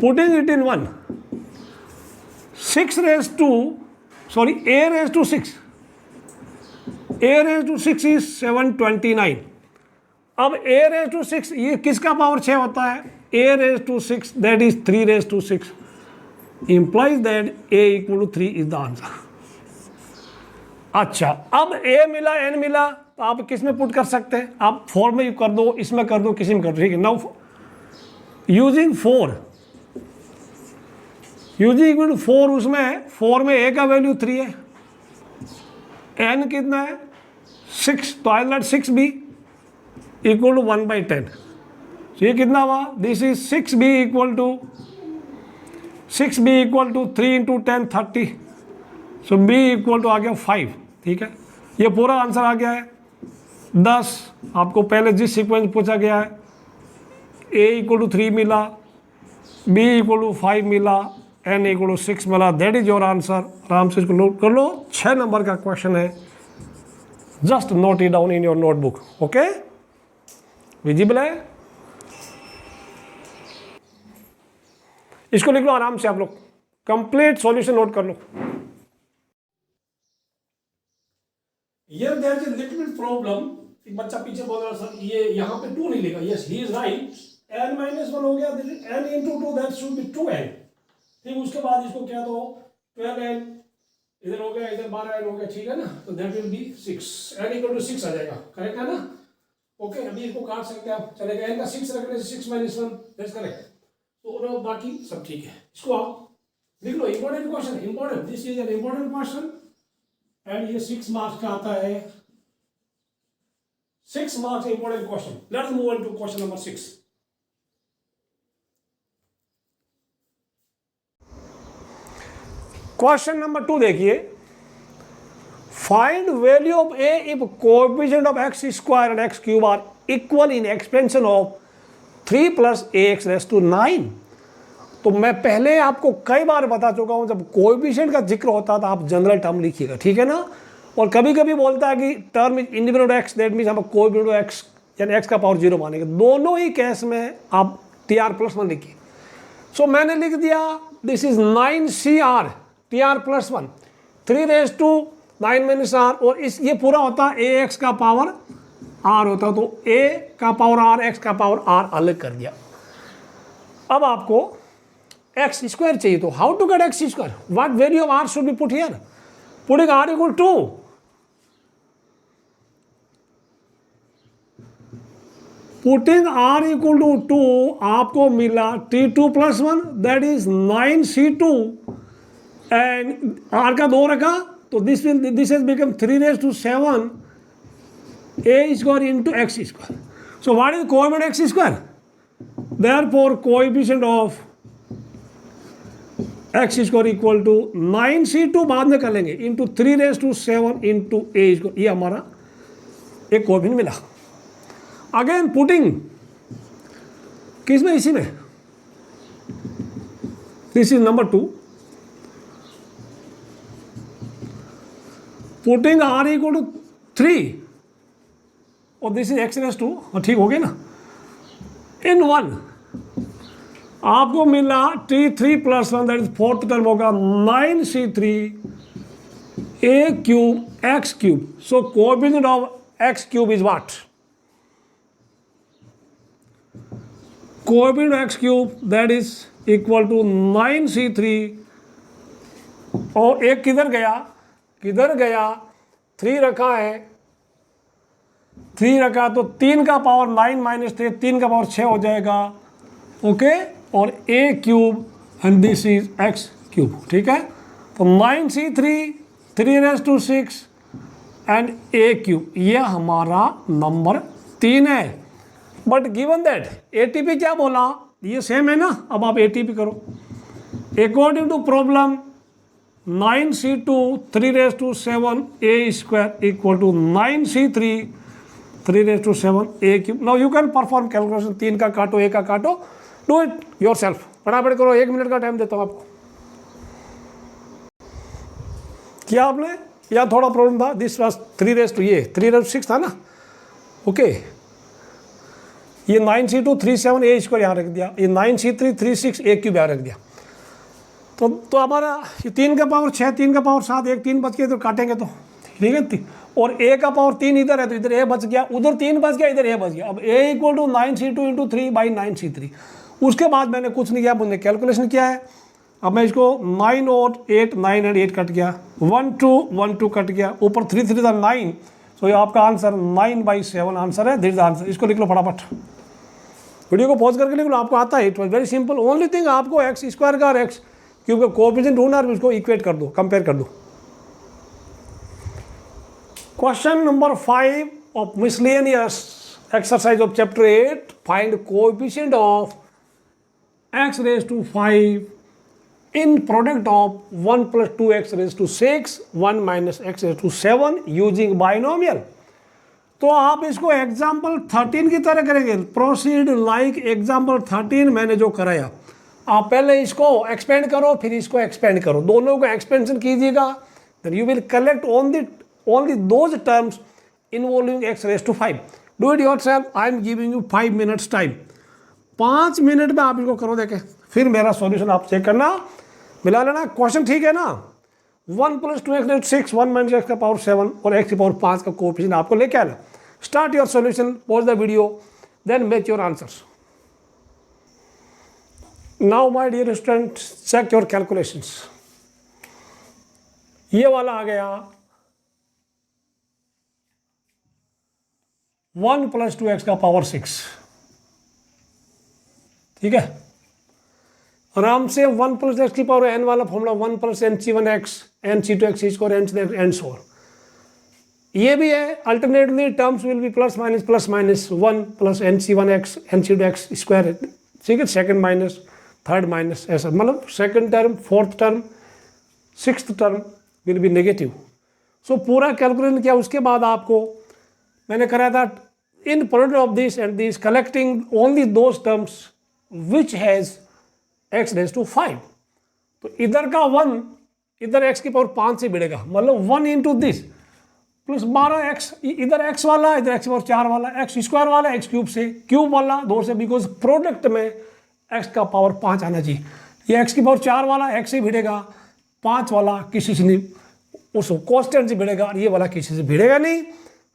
putting it in 1, 6 raise to sorry a raise to 6, a raise to 6 is 729। अब a रेज टू 6 ये किसका पावर 6 होता है, a raise to 6 that is 3 raise to 6, implies that a equal to 3 is the answer। अच्छा अब a मिला, n मिला, तो आप किस में पुट कर सकते हैं, आप 4 में कर दो, इसमें कर दो, किसी में कर दो, ठीक है। नाउ यूजिंग 4 इक्वल टू 4, उसमें 4 में a का वैल्यू 3 है, n कितना है 6, तो I let 6b equal to 1/10, ये कितना हुआ, this is 6b equal to 3 into 10 30, so b equal to आ गया 5, ठीक है, ये पूरा आंसर आ गया है। 10 आपको पहले जिस सीक्वेंस पूछा गया है, A=3 मिला, B=5 मिला, N=6 मिला, दैट इज योर आंसर। आराम से इसको नोट कर लो। 6 नंबर का क्वेश्चन है, just note it down in your notebook. Okay, visible है? इसको लिख लो आराम से, आप लोग कंप्लीट सॉल्यूशन नोट कर लो। Here there is a little bit problem। एक बच्चा पीछे बोल रहा सर ये यहाँ पे 2 नहीं लिखा। Yes he is right, n-1 हो गया, n into 2 that should be 2n। ठीक, उसके बाद इसको क्या दो 12n, इधर हो गया, इधर 12n हो गया, ठीक है ना, तो दैट विल बी 6, n=6 आ जाएगा, करेक्ट है ना? ओके, अभी इसको काट सकते हैं आप, चलेगा, n का 6 रखने से 6 - 1 दैट्स करेक्ट। तो बाकी सब ठीक है। इसको आप लिख लो, important question, important, this is an important question and ये 6 मार्क्स का आता है, 6 marks important question. Let's move on to question number 6। Question number 2 देखिए, find value of a if coefficient of x square and x cube are equal in expansion of 3 + ax raised to 9। तो मैं पहले आपको कई बार बता चुका हूं, जब कोएफिशिएंट का जिक्र होता था आप जनरल टर्म लिखिएगा, ठीक है ना। और कभी कभी बोलता है कि term is independent of x, that means हम कोएफिशिएंट ऑफ एक्स यानी एक्स का पावर 0 मानेंगे। दोनों ही केस में आप TR+1 लिखिए। सो मैंने लिख दिया this is 9CR TR+1 3 - 9 - R, और इस ये पूरा होता है AX का पावर R होता, तो A का पावर R, X का पावर R अलग कर दिया। अब आपको एक्स स्क्वायर चाहिए, तो how to get x square, what value of R should be put here, putting R = 2, putting R = 2 आपको मिला T2 + 1 that is 9C2 and R का 2 रखा, तो this has become 3⁻⁷ A² into x square। So what is coefficient of x square? Therefore coefficient of x square equal to 9C2 बाद में कर लेंगे into 3⁻⁷ into A²। ये हमारा एक कोएफिशिएंट मिला। अगेन पुटिंग किस में, इसी में, this is number 2, putting R = 3 और दिस इज x⁻², और ठीक हो गया ना। इन 1 आपको मिला T3 + 1 that is 4th term होगा 9C3 A³ x³। So coefficient of x³ is what, coefficient of x³ that is equal to 9C3, और एक किधर गया, किधर गया, 3 रखा है, 3 रखा तो 3 का पावर 9 - 3 3 का पावर 6 हो जाएगा। ओके, और A³ and this is x³, ठीक है। तो 9C3 3⁻⁶ एंड A³ ये हमारा नंबर 3 है। बट गिवन दैट ATP क्या बोला, ये सेम है ना, अब आप ATP करो। According to problem 9C2 3⁻⁷ A² equal to 9C3 3⁻⁷ A³। Now you can perform calculation, 3 का काटो, A का काटो, डू इट योर सेल्फ, फटाफट करो, 1 मिनट का टाइम देता हूँ आपको। किया आपने, या थोड़ा प्रॉब्लम था, दिस वाज 3⁻6 था ना। ओके, ये 9C2 3⁻⁷ A² यहाँ रख दिया, ये 9C3 3⁻⁶ A³ यहाँ रख दिया। तो हमारा ये 3 का पावर 6 3 का पावर 7 1 3 बच गए, तो काटेंगे तो ठीक है। और A का पावर 3 इधर है, तो इधर A बच गया, उधर 3 बच गया, इधर A बच गया। अब A = 9C2 × 3/9C3। उसके बाद मैंने कुछ नहीं किया, मैंने कैलकुलेशन किया है। अब मैं इसको 9 और 8 9 और 8 कट गया, 1 2 1 2 कट गया, ऊपर 3 3 9। सो ये आपका आंसर 9/7 आंसर है, दिस इज आंसर। इसको लिख लो फटाफट, वीडियो को पॉज करके लिख लो, आपको आता है। It was very simple, only thing आपको x² का और x³ का कोएफिशिएंट ढूंढना है, उसको इक्वेट कर दो, कंपेयर कर दो। Question number 5 of miscellaneous exercise of chapter 8, find coefficient of x⁵ in product of 1 + 2x⁶ 1 - x⁵ using binomial। तो आप इसको एग्जाम्पल 13 की तरह करेंगे, प्रोसीड लाइक एग्जाम्पल 13 मैंने जो कराया। आप पहले इसको एक्सपेंड करो, फिर इसको एक्सपेंड करो, दोनों को एक्सपेंशन कीजिएगा, then you will collect only those terms involving x raised to 5। Do it yourself, I am giving you 5 minutes time. 5 minute में आप इसको करो, देखें, फिर मेरा सॉल्यूशन आप चेक करना, मिला लेना। क्वेश्चन ठीक है ना? 1 + 2x 6, 1 - x का पावर 7 और x की पावर 5 का कोएफिशिएंट आपको लेके आना। Start your solution, pause the video, then make your answers. Now my dear student, check your calculations. ये वाला आ गया 1 + 2x का पावर 6, ठीक है। आराम से 1 + x की पावर n वाला फॉर्मूला 1 + nc1x nc2x² n ये भी है। Alternately terms will B plus minus 1 + nc1x nc2x², ठीक है, सेकंड माइनस थर्ड माइनस, ऐसा मतलब second term, fourth term, sixth term will be negative. So पूरा कैलकुलेशन किया, उसके बाद आपको मैंने कराया था in product of this and this collecting only those terms which has x raised to 5। तो इधर का 1 इधर x की पावर 5 से बढ़ेगा, मतलब 1 into दिस प्लस 12x, इधर x वाला, इधर x की पावर 4 वाला, x² वाला x क्यूब से, क्यूब वाला 2 से, बिकॉज प्रोडक्ट में x का पावर 5 आना चाहिए। ये x की पावर 4 वाला x से भिड़ेगा, 5 वाला किसी से नहीं, उस कॉन्स्टेंट से भिड़ेगा, और ये वाला किसी से भिड़ेगा नहीं।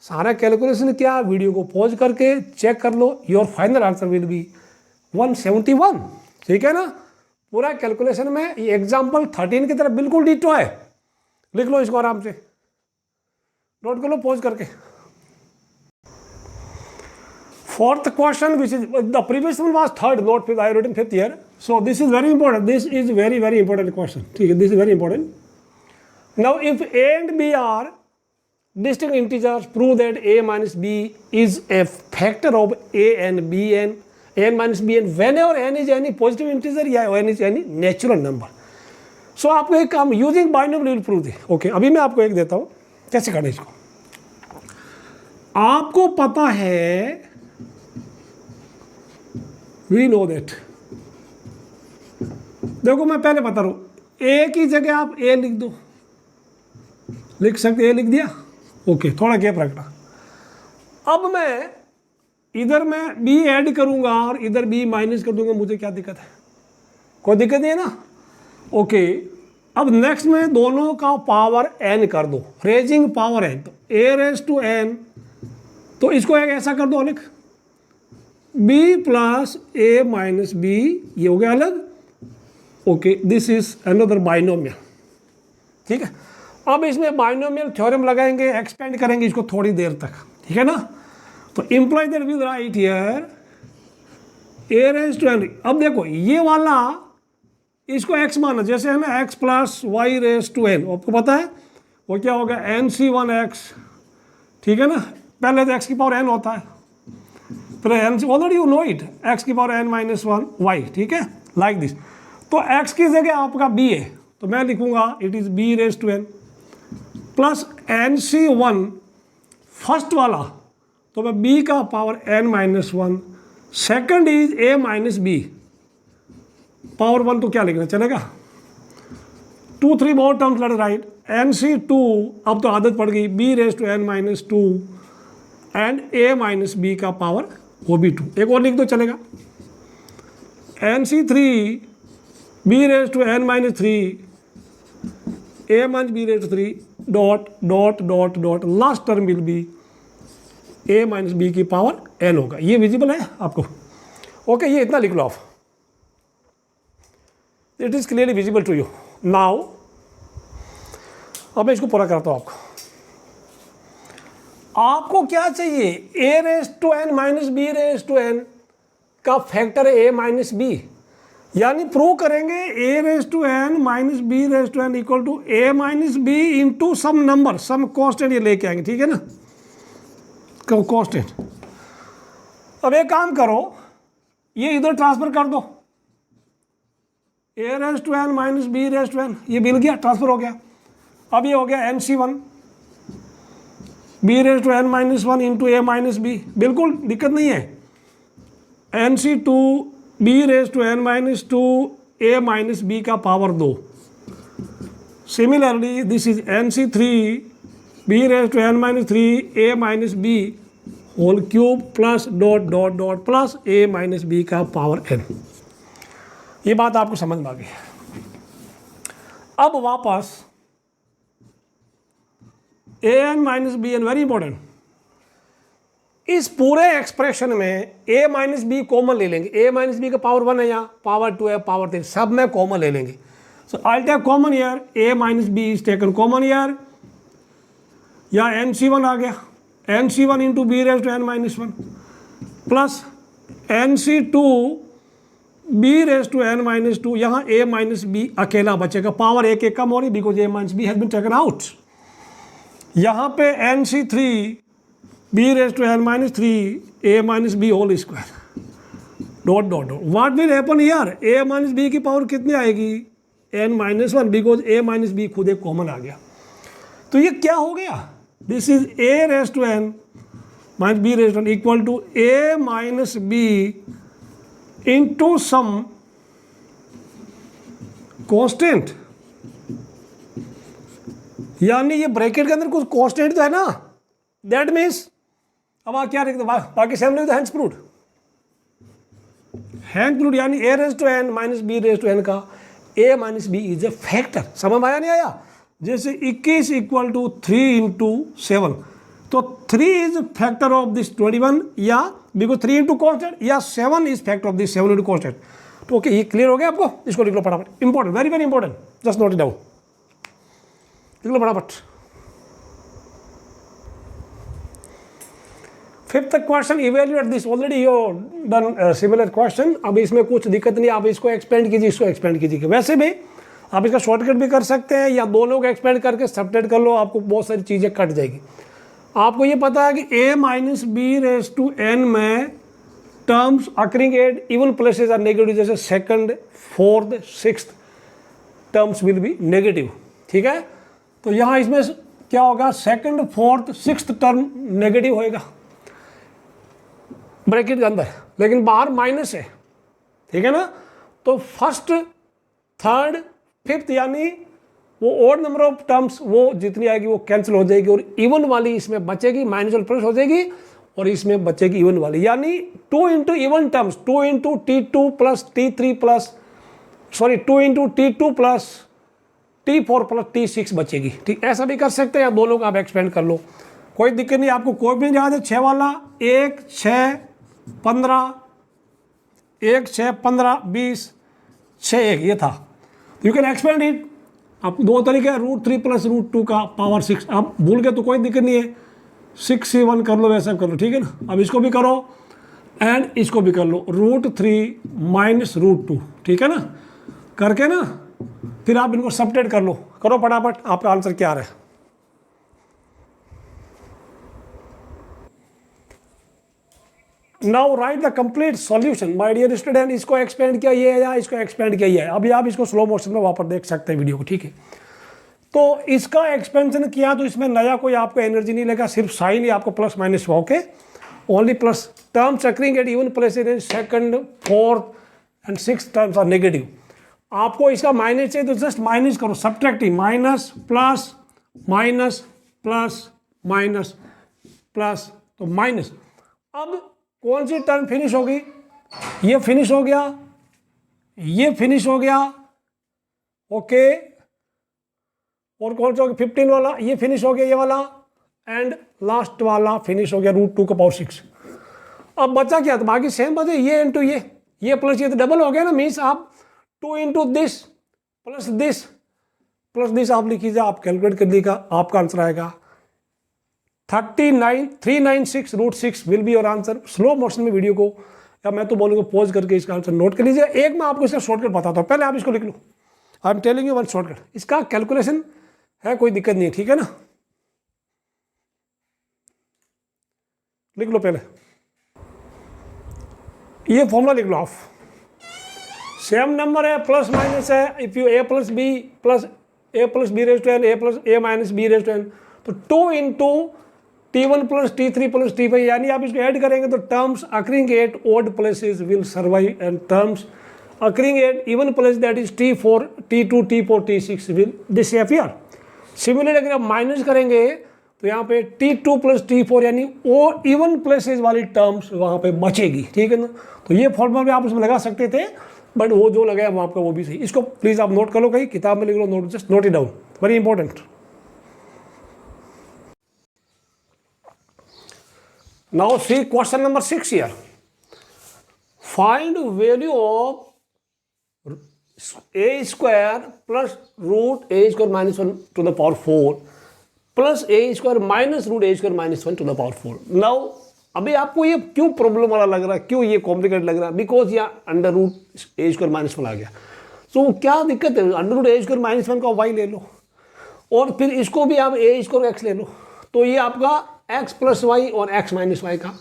सारा कैलकुलेशन क्या, वीडियो को पॉज करके चेक कर लो, your final answer will be 171, ठीक है ना। पूरा कैलकुलेशन में ये एग्जाम्पल 13 की तरह बिल्कुल डिटो है। लिख लो इसको आराम से, नोट कर लो पॉज करके। Fourth question which is the previous one was third, not fifth, I wrote in fifth year, so this is very important, this is very very important question, ठीक है, this is very important. Now if a and b are distinct integers, prove that a minus b is a factor of a and b and a minus b and whenever n is any positive integer या n is any natural number। सो आपको एक काम using binomial will prove the. Okay, अभी मैं आपको एक देता हूँ कैसे करना इसको। आपको पता है, वी नो दैट, देखो मैं पहले बता रहा हूँ, ए की जगह आप ए लिख दो, लिख सकते, ए लिख दिया, ओके, थोड़ा गैप रखना। अब मैं इधर मैं बी ऐड करूंगा और इधर बी माइनस कर दूंगा, मुझे क्या दिक्कत है? कोई दिक्कत नहीं है ना। ओके, अब नेक्स्ट में दोनों का पावर n कर दो, रेजिंग पावर n, तो a रेज टू n, तो इसको एक ऐसा कर दो, लिख b + a - b, ये हो गया अलग। Okay, this is another binomial, ठीक है। अब इसमें बाइनोमियल थ्योरम लगाएंगे, एक्सपेंड करेंगे इसको थोड़ी देर तक, ठीक है ना। तो employ that will write here a raise to n। अब देखो ये वाला इसको x माना, जैसे है ना x + y raise to n, आपको पता है वो क्या होगा, nc1x, ठीक है ना। पहले तो x की पावर n होता है, फिर n, already you know it, x की पावर n - 1 y, ठीक है, लाइक दिस। तो x की जगह आपका b है, तो मैं लिखूंगा it is b raise to n plus nc1 first वाला, तो मैं b का power n - 1, second is a - b power 1, तो क्या लिखना चलेगा, 2 3 मोर टर्म्स लेट राइट, nc2, अब तो आदत पड़ गई, b raise to n - 2 and a - b का पावर वो भी 2, एक और लिख दो चलेगा, nc3 b raise to n - 3 a - b raise to 3 dot dot dot dot, last term will be a - b की पावर n होगा। ये विजिबल है आपको? ओके, ये इतना लिख लो आप, it is clearly visible to you now. अब मैं इसको पूरा करता हूं आपको। आपको क्या चाहिए, a raise to n - b raise to n का फैक्टर है a - b, यानी प्रूव करेंगे a raise to n - b raise to n equal to a - b into some number, some constant ये लेके आएंगे, ठीक है ना, कॉन्स्टेंट। अब एक काम करो, ये इधर ट्रांसफर कर दो, a raise to n - b raise to n, ये मिल गया, ट्रांसफर हो गया। अब ये हो गया nc1 b raise to n minus one into a minus b, बिल्कुल दिक्कत नहीं है। N c two b raise to n minus two a minus b का power 2। Similarly this is n c three b raise to n minus three a minus b whole cube plus dot dot dot plus a minus b का power n। ये बात आपको समझ में आ गई। अब वापस a n minus b n, very important, इस पूरे एक्सप्रेशन में a माइनस बी कॉमन ले लेंगे। a माइनस बी का पावर 1 है, यहाँ पावर 2 है, पावर 3, सब में कॉमन ले लेंगे। So I take common here, a minus b is taken common here, या एन सी वन आ गया, n c one into b raise to n minus one plus n c two b raise to n minus two, यहाँ a minus b अकेला बचेगा, power एक एक कम हो रही because a minus b has been taken out. यहाँ पे n c three b raise to n minus three a minus b whole square dot dot dot. What will happen here, a minus b की power कितनी आएगी, n minus one, because a minus b खुद एक common आ गया। तो ये क्या हो गया, this is a raise to n minus b raise to n equal to a minus b into some constant, यानी ये ब्रैकेट के अंदर कुछ कॉन्स्टेंट तो है ना, दैट मीन्स अब आप क्या लिखते बाकी सेम लिखते हैंस प्रूड, हैंस प्रूड, यानी a raise to n minus b raise to n का a minus b is a factor. समझ आया नहीं आया, जैसे 21 इक्वल टू 3 इंटू 7, तो 3 इज फैक्टर ऑफ दिस 21, या बिकॉज 3 इंटू कॉन्स्टेंट, या 7 is factor of this 7 into constant. तो ओके, ये क्लियर हो गया आपको, इसको लिख लो फटाफट, important, very very important, just note it down, लिख लो फटाफट। Fifth question, evaluate this, already you done similar question. अब इसमें कुछ दिक्कत नहीं, आप इसको एक्सपेंड कीजिए, इसको एक्सपेंड कीजिए। वैसे भी आप इसका शॉर्टकट भी कर सकते हैं, या दोनों को एक्सपेंड करके सब्ट्रैक्ट कर लो, आपको बहुत सारी चीज़ें कट जाएगी। आपको ये पता है कि a minus b raise to n में terms occurring at even places are negative, जैसे second, fourth, sixth terms will be negative, ठीक है। तो यहाँ इसमें क्या होगा, second, fourth, sixth term negative होएगा ब्रैकेट के अंदर, लेकिन बाहर माइनस है, ठीक है ना। तो फर्स्ट, थर्ड, फिफ्थ, यानी वो ओड नंबर ऑफ टर्म्स वो जितनी आएगी वो कैंसिल हो जाएगी, और इवन वाली इसमें बचेगी, माइनस और प्लस हो जाएगी, और इसमें बचेगी इवन वाली, यानी 2 into even terms, 2 into T2 plus T3 plus, sorry 2 into T2 plus T4 plus T6 बचेगी, ठीक। ऐसा भी कर सकते हैं, या दोनों का आप एक्सपेंड कर लो, कोई दिक्कत नहीं। आपको कोई भी याद है 6 वाला, 1, 6, 15, 1, 6, 15, 20, 6, 1, ये था। You can expand it. अब दो तरीके हैं, √3 प्लस √2 का पावर 6, आप भूल गए तो कोई दिक्कत नहीं है, 6 से 1 कर लो, वैसा कर लो, ठीक है ना। अब इसको भी करो एंड इसको भी कर लो, √3 माइनस √2, ठीक है ना, करके ना फिर आप इनको सब्ट्रैक्ट कर लो, करो फटाफट, आपका आंसर क्या आ रहा है। Now write the complete solution my dear student. इसको एक्सपेंड किया ये है, या इसको एक्सपेंड किया ये है। अभी आप इसको स्लो मोशन में वापस देख सकते हैं वीडियो को, ठीक है। तो इसका एक्सपेंशन किया तो इसमें नया कोई आपको एनर्जी नहीं लेगा, सिर्फ साइन ही आपको प्लस माइनस होके only plus terms occurring at even places in second, fourth and sixth terms are negative. आपको इसका माइनस चाहिए तो जस्ट माइनस करो, subtracting, minus plus minus plus minus plus, तो माइनस। अब कौन सी टर्म फिनिश होगी, ये फिनिश हो गया, ये फिनिश हो गया, ओके, और कौन सा 15 वाला, ये फिनिश हो गया, ये वाला, एंड लास्ट वाला फिनिश हो गया √2 का पावर 6। अब बचा क्या, तो बाकी सेम बचे, ये इंटू ये प्लस ये, तो डबल हो गया ना, मीन्स आप 2 इंटू दिस प्लस दिस आप लिखिएगा, आप कैलकुलेट कर लीजिएगा, आपका आंसर आएगा 396 √6 will be your answer. Slow motion में वीडियो को, या मैं तो बोलूँगा पॉज करके इसका आंसर नोट कर लीजिए। एक मैं आपको इसका शॉर्टकट बताता हूँ, पहले आप इसको लिख लो, I am telling you one shortcut, इसका कैलकुलेशन है, कोई दिक्कत नहीं है, ठीक है ना। लिख लो पहले, ये फॉर्मूला लिख लो आप, सेम नंबर है, प्लस माइनस है, if you a plus b raise to n, a minus b raise to n, तो 2 into T1 plus T3 plus T5, यानी आप इसको ऐड करेंगे तो terms occurring at odd places will survive and terms occurring at even place that is T4, T2, T4, T6 will disappear. Similarly अगर आप minus करेंगे तो यहाँ पे T2 प्लस T4 यानी वो इवन प्लेसेस वाली टर्म्स वहाँ पे बचेगी, ठीक है ना। तो ये फॉर्मूला भी आप उसमें लगा सकते थे, बट वो जो लगाया वो आपका वो भी सही। इसको प्लीज़ आप नोट कर लो, कहीं किताब में लिख लो, note, just note it down, very important. Now see question number 6 here, find value of a square plus root a square minus 1 to the power 4 plus a square minus root a square minus 1 to the power 4। Now अभी आपको ये क्यों problem वाला लग रहा है, क्यों ये कॉम्प्लिकेट लग रहा है? बिकॉज यहाँ under root a square minus 1 आ गया। तो क्या दिक्कत है, under root a square minus 1 का y ले लो और फिर इसको भी आप a स्क्वायर x ले लो, तो ये आपका x प्लस वाई और x माइनस वाई का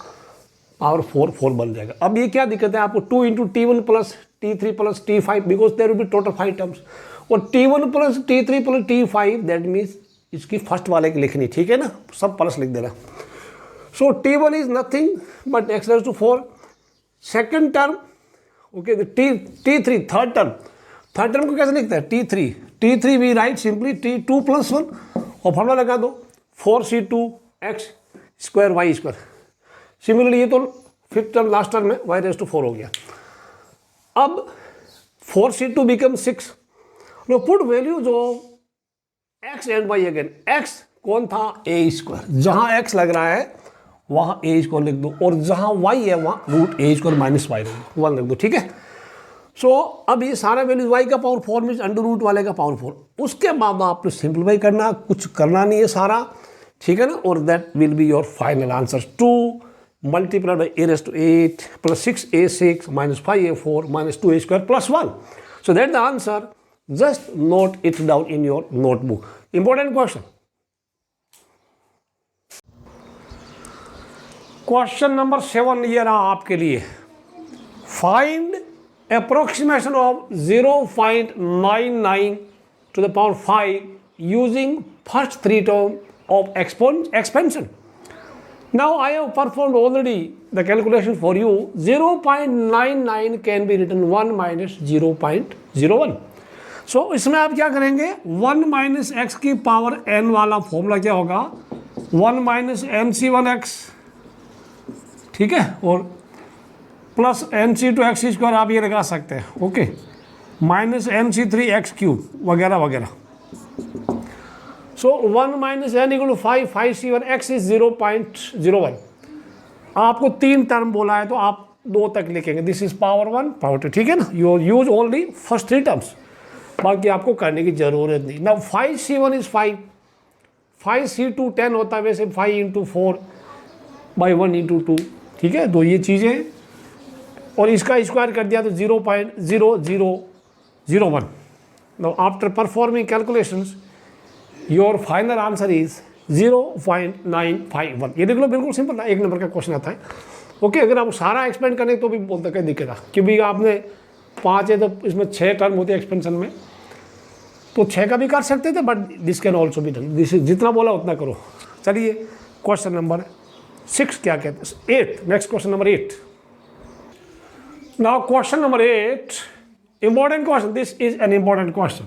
पावर 4 बन जाएगा। अब ये क्या दिक्कत है आपको, 2 into T1 plus T3 plus T5 because there will be total 5 terms, और T1 plus T3 plus T5 that means इसकी फर्स्ट वाले की लिखनी, ठीक है ना, सब प्लस लिख देना। So T1 is nothing but x raise to 4, second term, okay, T3 third term को कैसे लिखते हैं, T3 we write simply T2 plus 1 और फॉर्मूला लगा दो 4C2 x square y square. Similarly ये तो फिफ्थ टर्म लास्ट टर्म में y रेज़ टू 4 हो गया। अब 4C2 become 6। Now put values of x and y again. x कौन था, a स्क्वायर, जहां x लग रहा है वहां a स्क्वायर लिख दो, और जहां y है वहां root a square minus y 1 लिख दो, ठीक है। सो अब ये सारा वैल्यूज y का पावर 4 मीन्स अंडर रूट वाले का पावर 4। उसके बाद आपको सिंप्लीफाई करना, कुछ करना नहीं है सारा, ठीक है ना, और that will be your final answer. 2 multiplied by a raised to 8 plus 6a6 minus 5a4 minus 2a square plus 1. So that's the answer. Just note it down in your notebook. Important question. Question number 7 ये रहा आपके लिए. Find approximation of 0.99 to the power 5 using first three term of expansion. Now I have performed already the calculation for you. 0.99 can be written 1 minus 0.01. So इसमें आप क्या करेंगे, 1 minus x की power n वाला फॉर्मूला क्या होगा, 1 minus MC1x, ठीक है, और प्लस MC2x स्क्वायर आप ये लगा सकते हैं, ओके, माइनस MC3x क्यूब वगैरह वगैरह। So 1 minus n equal to 5C1 x is 0.01। आपको 3 टर्म बोला है तो आप 2 तक लिखेंगे, दिस इज पावर 1 पावर 2, ठीक है ना। You use only first 3 terms, बाकी आपको करने की जरूरत नहीं। ना 5C1 इज 5, 5C2 10 होता है, वैसे 5 इंटू 4 बाई 1 इंटू 2, ठीक है। तो ये चीज़ें, और इसका स्क्वायर कर दिया तो 0.0001। Now after performing calculations your final answer is 0.951। ये देख लो, बिल्कुल सिंपल ना, 1 नंबर का क्वेश्चन आता है, ओके। अगर आप सारा एक्सपेंड करें तो भी बोलते क्या दिक्कत है, क्योंकि आपने 5 है तो इसमें 6 टर्म होते हैं एक्सपेंशन में, तो 6 का भी कर सकते थे, but this can also be done, this जितना बोला उतना करो। चलिए क्वेश्चन नंबर 6 क्या कहते हैं, 8, next question number 8। Now question number 8, important question, this is an important question.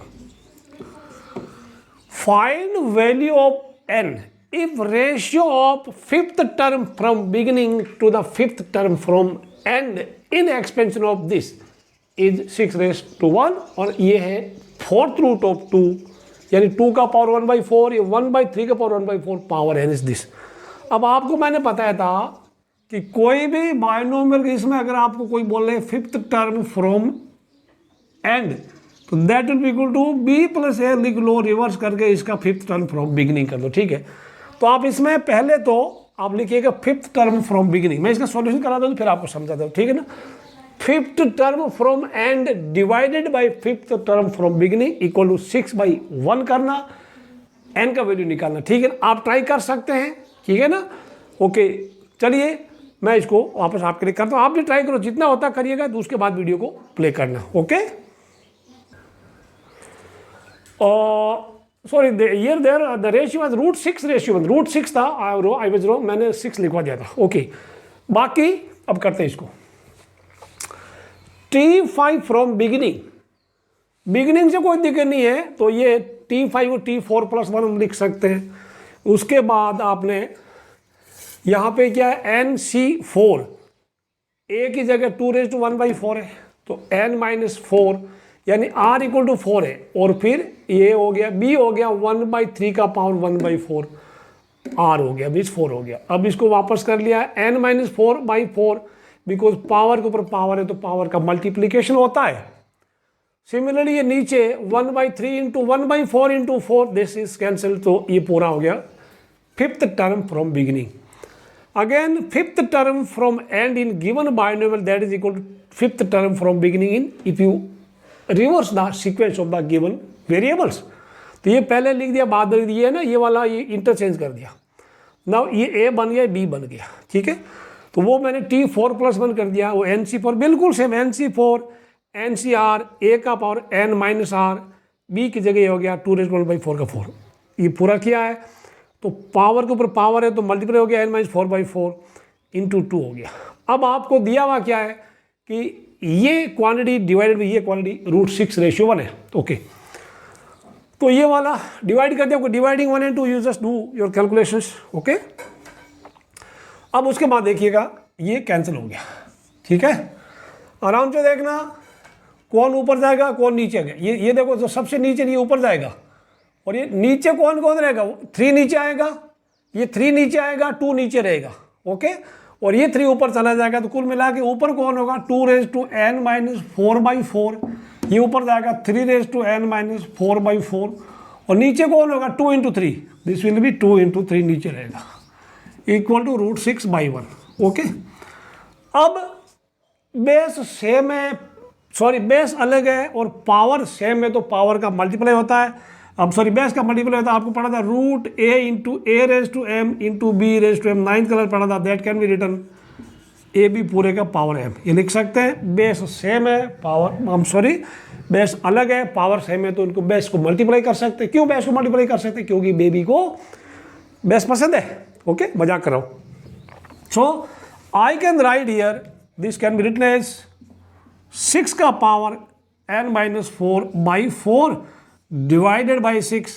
Find value of n if ratio of fifth term from beginning to the fifth term from end in expansion of this is 6 raised to 1, और ये है 4th root of 2, यानी 2 का power 1/4, ये 1/3 का power 1/4 power n is this. अब आपको मैंने बताया था कि कोई भी बायनोमियल इसमें अगर आपको कोई बोल रहे फिफ्थ टर्म फ्रॉम एंड, तो that will be equal to b plus a लिख लो, रिवर्स करके इसका फिफ्थ टर्म फ्रॉम बिगिनिंग कर दो, ठीक है। तो आप इसमें पहले तो आप लिखिएगा फिफ्थ टर्म फ्रॉम बिगिनिंग, मैं इसका सॉल्यूशन करा दूँ फिर आपको समझा दूँ, ठीक है ना। Fifth term from end divided by fifth term from beginning equal to 6/1 करना, n का वैल्यू निकालना, ठीक है। आप ट्राई कर सकते हैं, ठीक है ना, ओके। चलिए मैं इसको वापस आपके लिए करता हूँ, आप भी ट्राई करो, जितना होता करिएगा, तो उसके बाद वीडियो को प्ले करना, ओके। और sorry year there the ratio was √6 ratio √6 था, आई वाज रॉन्ग, मैंने 6 लिखवा दिया था। ओके बाकी अब करते हैं इसको। T5 फ्रॉम बिगिनिंग से कोई दिक्कत नहीं है, तो ये T5 को T4+1 हम लिख सकते हैं। उसके बाद आपने यहाँ पे क्या है NC4, A की जगह 2⁴ है, तो n-4 यानी r = 4 है, और फिर ये हो गया B हो गया 1/3 का पावर 1/4, r हो गया बीच 4 हो गया। अब इसको वापस कर लिया n-4/4, बिकॉज पावर के ऊपर पावर है तो पावर का मल्टीप्लीकेशन होता है। सिमिलरली ये नीचे 1/3 × 1/4 × 4, दिस इज कैंसिल, तो ये पूरा हो गया fifth term from beginning. Again fifth term from end in given binomial that is equal to fifth term from beginning in if you reverse the sequence of the given variables. तो ये पहले लिख दिया, बाद में लिख दिया ना, ये वाला ये इंटरचेंज कर दिया। नाउ ये A बन गया, B बन गया, ठीक है। तो वो मैंने T4+1 कर दिया, वो NC4 बिल्कुल सेम, NC4 NCR A का पावर n-r, B की जगह हो गया 2⁴ का 4, ये पूरा किया है। तो पावर के ऊपर पावर है तो मल्टीप्लाई हो गया n-4/4 × 2 हो गया। अब आपको दिया हुआ क्या है कि ये क्वांटिटी डिवाइडेड बाई ये क्वांटिटी √6 रेशियो 1 है। ओके तो ये वाला डिवाइड कर दिया, dividing 1 and 2 you just do your calculations. Okay अब उसके बाद देखिएगा ये कैंसिल हो गया, ठीक है। आराम से देखना कौन ऊपर जाएगा कौन नीचे आएगा। ये देखो तो सबसे नीचे ये ऊपर जाएगा, और ये नीचे कौन कौन रहेगा, 3 नीचे आएगा, ये 3 नीचे आएगा, 2 नीचे रहेगा। ओके और ये 3 ऊपर चला जाएगा, तो कुल मिला के ऊपर कौन होगा 2⁻⁴/4, ये ऊपर जाएगा 3⁻⁴/4, और नीचे कौन होगा 2 × 3, दिस विल बी 2 × 3 नीचे रहेगा, इक्वल टू √6/1। ओके अब बेस सेम है, सॉरी बेस अलग है और पावर सेम है, तो पावर का मल्टीप्लाई होता है। अब सॉरी बेस का मल्टीप्लाई होता है, आपको पढ़ा था √a × a⁻m × b⁻m, 9th कलर पढ़ा था, that can be written AB पूरे का पावर m, ये लिख सकते हैं। बेस सेम है, पावर सॉरी बेस अलग है, पावर सेम है, तो उनको बेस को मल्टीप्लाई कर सकते हैं। क्यों बेस को मल्टीप्लाई कर सकते हैं, क्योंकि बेबी को बेस पसंद है। ओके मजाक कर रहा हूँ। So I can write here, this can be written as 6 का पावर n-4/4 डिवाइडेड बाई 6,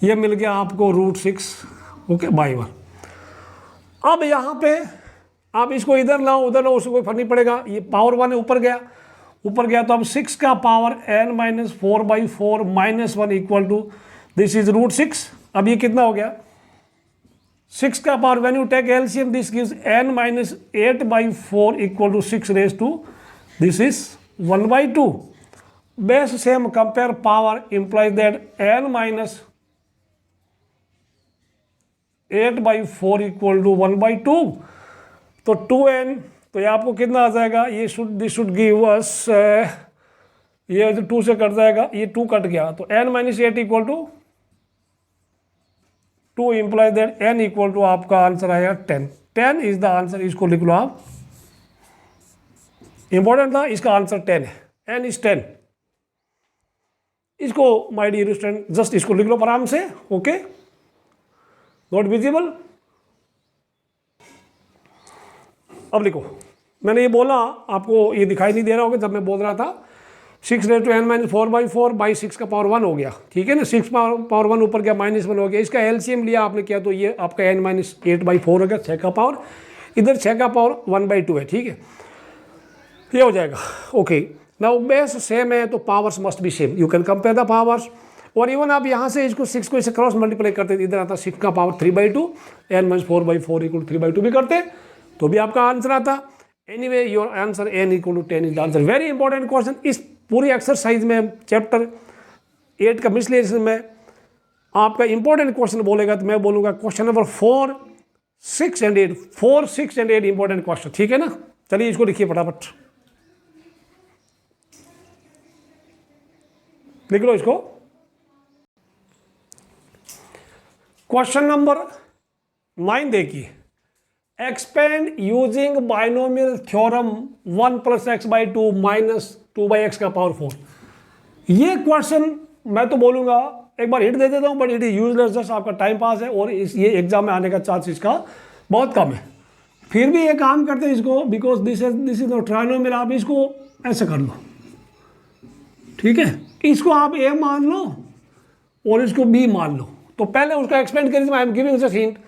ये मिल गया आपको √6 ओके बाई 1। अब यहाँ पे आप इसको इधर लाओ उधर लाओ, उससे कोई फर्क नहीं पड़ेगा, ये पावर 1 है ऊपर गया तो अब 6 का power n-4/4 -1 equal to this is √6। अब ये कितना हो गया 6 का power, when you take LCM this gives n-8/4 equal to 6 raised to this is 1/2। Base same, compare power implies that n-8/4 equal to 1/2, तो 2n, तो ये आपको कितना आ जाएगा, ये दिस शुड गिव अस, ये 2 से कट जाएगा, ये 2 कट गया, तो n-8 equal to 2 implies that n equal to आपका आंसर आएगा 10 इज द आंसर। इसको लिख लो आप, इंपॉर्टेंट था, इसका आंसर 10 है, n इज 10। इसको माय डियर स्टूडेंट जस्ट इसको लिख लो आराम से। Okay not visible. अब लिखो, मैंने ये बोला आपको ये दिखाई नहीं दे रहा होगा जब मैं बोल रहा था 6 raised to n-4/4 बाई 6 का पावर 1 हो गया, ठीक है ना। 6 पावर 1 ऊपर गया -1 हो गया, इसका LCM लिया आपने किया तो ये आपका n-8/4 हो गया, 6 का पावर, इधर 6 का पावर 1/2 है, ठीक है, ये हो जाएगा। ओके नाउ बेस सेम है तो powers must be same, you can compare the powers. और इवन आप यहाँ से इसको 6 को इसे क्रॉस मल्टीप्लाई करते इधर आता 6 का पावर 3/2, n-4/4 इक्वल 3/2 भी करते तो भी आपका आंसर आता। Anyway your answer n equal to 10 is the answer. Very important question, इस पूरी एक्सरसाइज में चैप्टर 8 का मिसलेनियस में आपका इंपॉर्टेंट क्वेश्चन बोलेगा तो मैं बोलूँगा question number 4, 6 and 8, 4, 6 and 8 important question, ठीक है ना। चलिए इसको लिखिए फटाफट, लिख लो इसको। क्वेश्चन नंबर 9 देखिए, expand using binomial theorem 1 + x/2 - 2/x का पावर 4। ये क्वेश्चन मैं तो बोलूँगा एक बार हिट दे देता हूँ, but it is useless, just आपका टाइम पास है, और ये एग्जाम में आने का चांस इसका बहुत कम है। फिर भी ये काम करते हैं इसको, because this is no trinomial, आप इसको ऐसे कर लो, ठीक है, इसको आप ए मान लो और इसको बी मान लो। तो पहले उसका एक्सपेंड करिए, आई एम गिविंग जस्ट हिंट।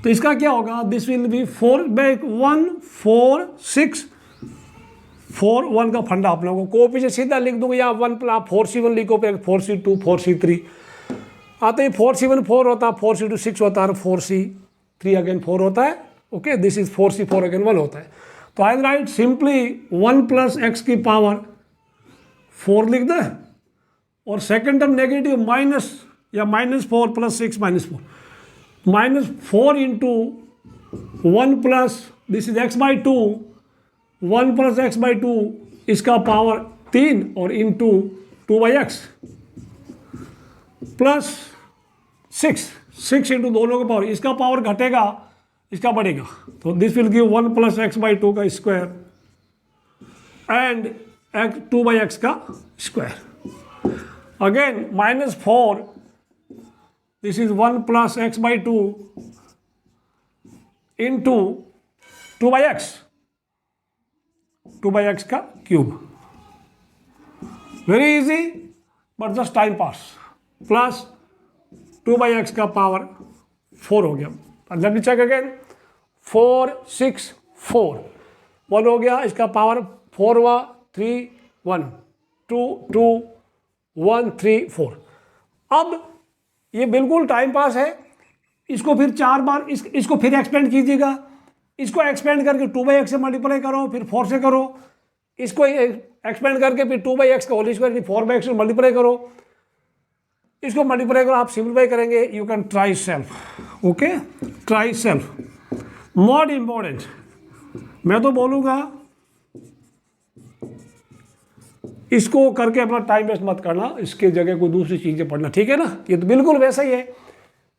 तो इसका क्या होगा, दिस विल बी 4 back 1 4 6 4 1 का फंडा आप लोगों को कोएफिशिएंट सीधा लिख दूंगा, यहाँ 1 आप 4C1 लिखो, फिर 4C2 4C3 आते ही 4C1 4 होता है, 4C2 6 होता है, 4C3 अगेन 4 होता है। Okay, this is 4C4 again 1 होता है। तो आई राइट सिंपली 1 + x की पावर 4 लिख दे, और सेकेंड टर्म नेगेटिव माइनस या -4 + 6 -4 -4 into 1 plus this is x/2 1 + x/2 इसका पावर 3 और इंटू 2/x प्लस 6 इंटू दोनों का पावर, इसका पावर घटेगा इसका बढ़ेगा, तो दिस विल गिव 1 + x/2 का स्क्वायर एंड 2/x का square. Again -4 this is 1 + x/2 into 2/x का cube. Very easy but just time pass, plus 2/x का पावर 4 हो गया। लेट मी चेक अगेन, 4 6 4 1 हो गया, इसका पावर 4 हुआ, 3 1 2 2 1 3 4। अब ये बिल्कुल टाइम पास है, इसको फिर 4 बार इसको फिर एक्सपेंड कीजिएगा, इसको एक्सपेंड करके 2/x से मल्टीप्लाई करो, फिर 4 से करो, इसको एक्सपेंड करके फिर 2/x का होल स्क्वायर 4/x से मल्टीप्लाई करो, इसको मल्टीप्लाई करो, आप सिंप्लीफाई करेंगे। You can try self, okay, try self. More important मैं तो बोलूँगा इसको करके अपना टाइम वेस्ट मत करना, इसके जगह कोई दूसरी चीज़ें पढ़ना, ठीक है ना। ये तो बिल्कुल वैसा ही है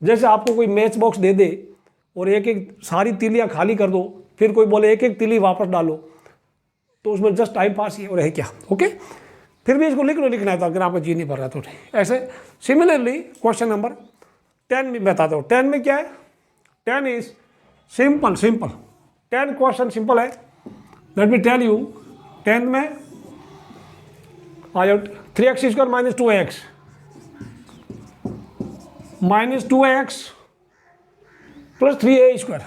जैसे आपको कोई मैच बॉक्स दे दे और एक एक सारी तीलियाँ खाली कर दो, फिर कोई बोले एक एक तीली वापस डालो, तो उसमें जस्ट टाइम पास ही हो रहा है क्या। ओके, फिर भी इसको लिख लो, लिखना है तो, अगर आपका जी नहीं भर रहा तो ऐसे। सिमिलरली क्वेश्चन नंबर 10 में बताता हूँ। 10 में क्या है, 10 इज सिंपल 10 क्वेश्चन सिंपल है। लेट मी टेल यू, 10 में आया 3x² - 2x -2x + 3a²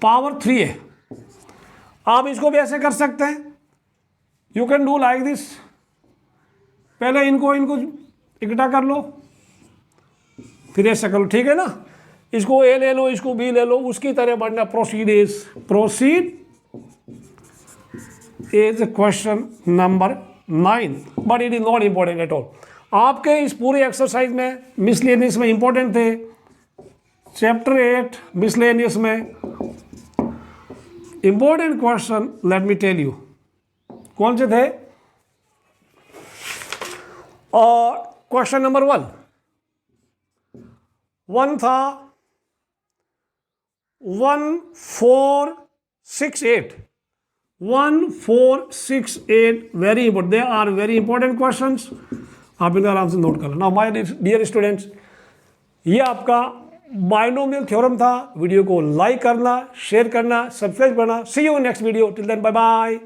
power 3 है। आप इसको भी ऐसे कर सकते हैं, you can do like this. पहले इनको इकट्ठा कर लो, फिर ऐसे कर लो, ठीक है ना। इसको ए ले लो, इसको बी ले लो, उसकी तरह बढ़ना। Proceed is question number 9, but it is not important at all. आपके इस पूरे एक्सरसाइज में मिसलेनियस में इंपॉर्टेंट थे चैप्टर 8 मिसलेनियस में important question. Let me tell you कौन से थे। और क्वेश्चन नंबर 1 था 1468 very important, they are very important questions, आप इनका आराम से नोट कर लो। नाउ माय डियर स्टूडेंट्स, ये आपका बाइनोमियल थ्योरम था। वीडियो को लाइक करना, शेयर करना, सब्सक्राइब करना। See you in next video, till then bye bye.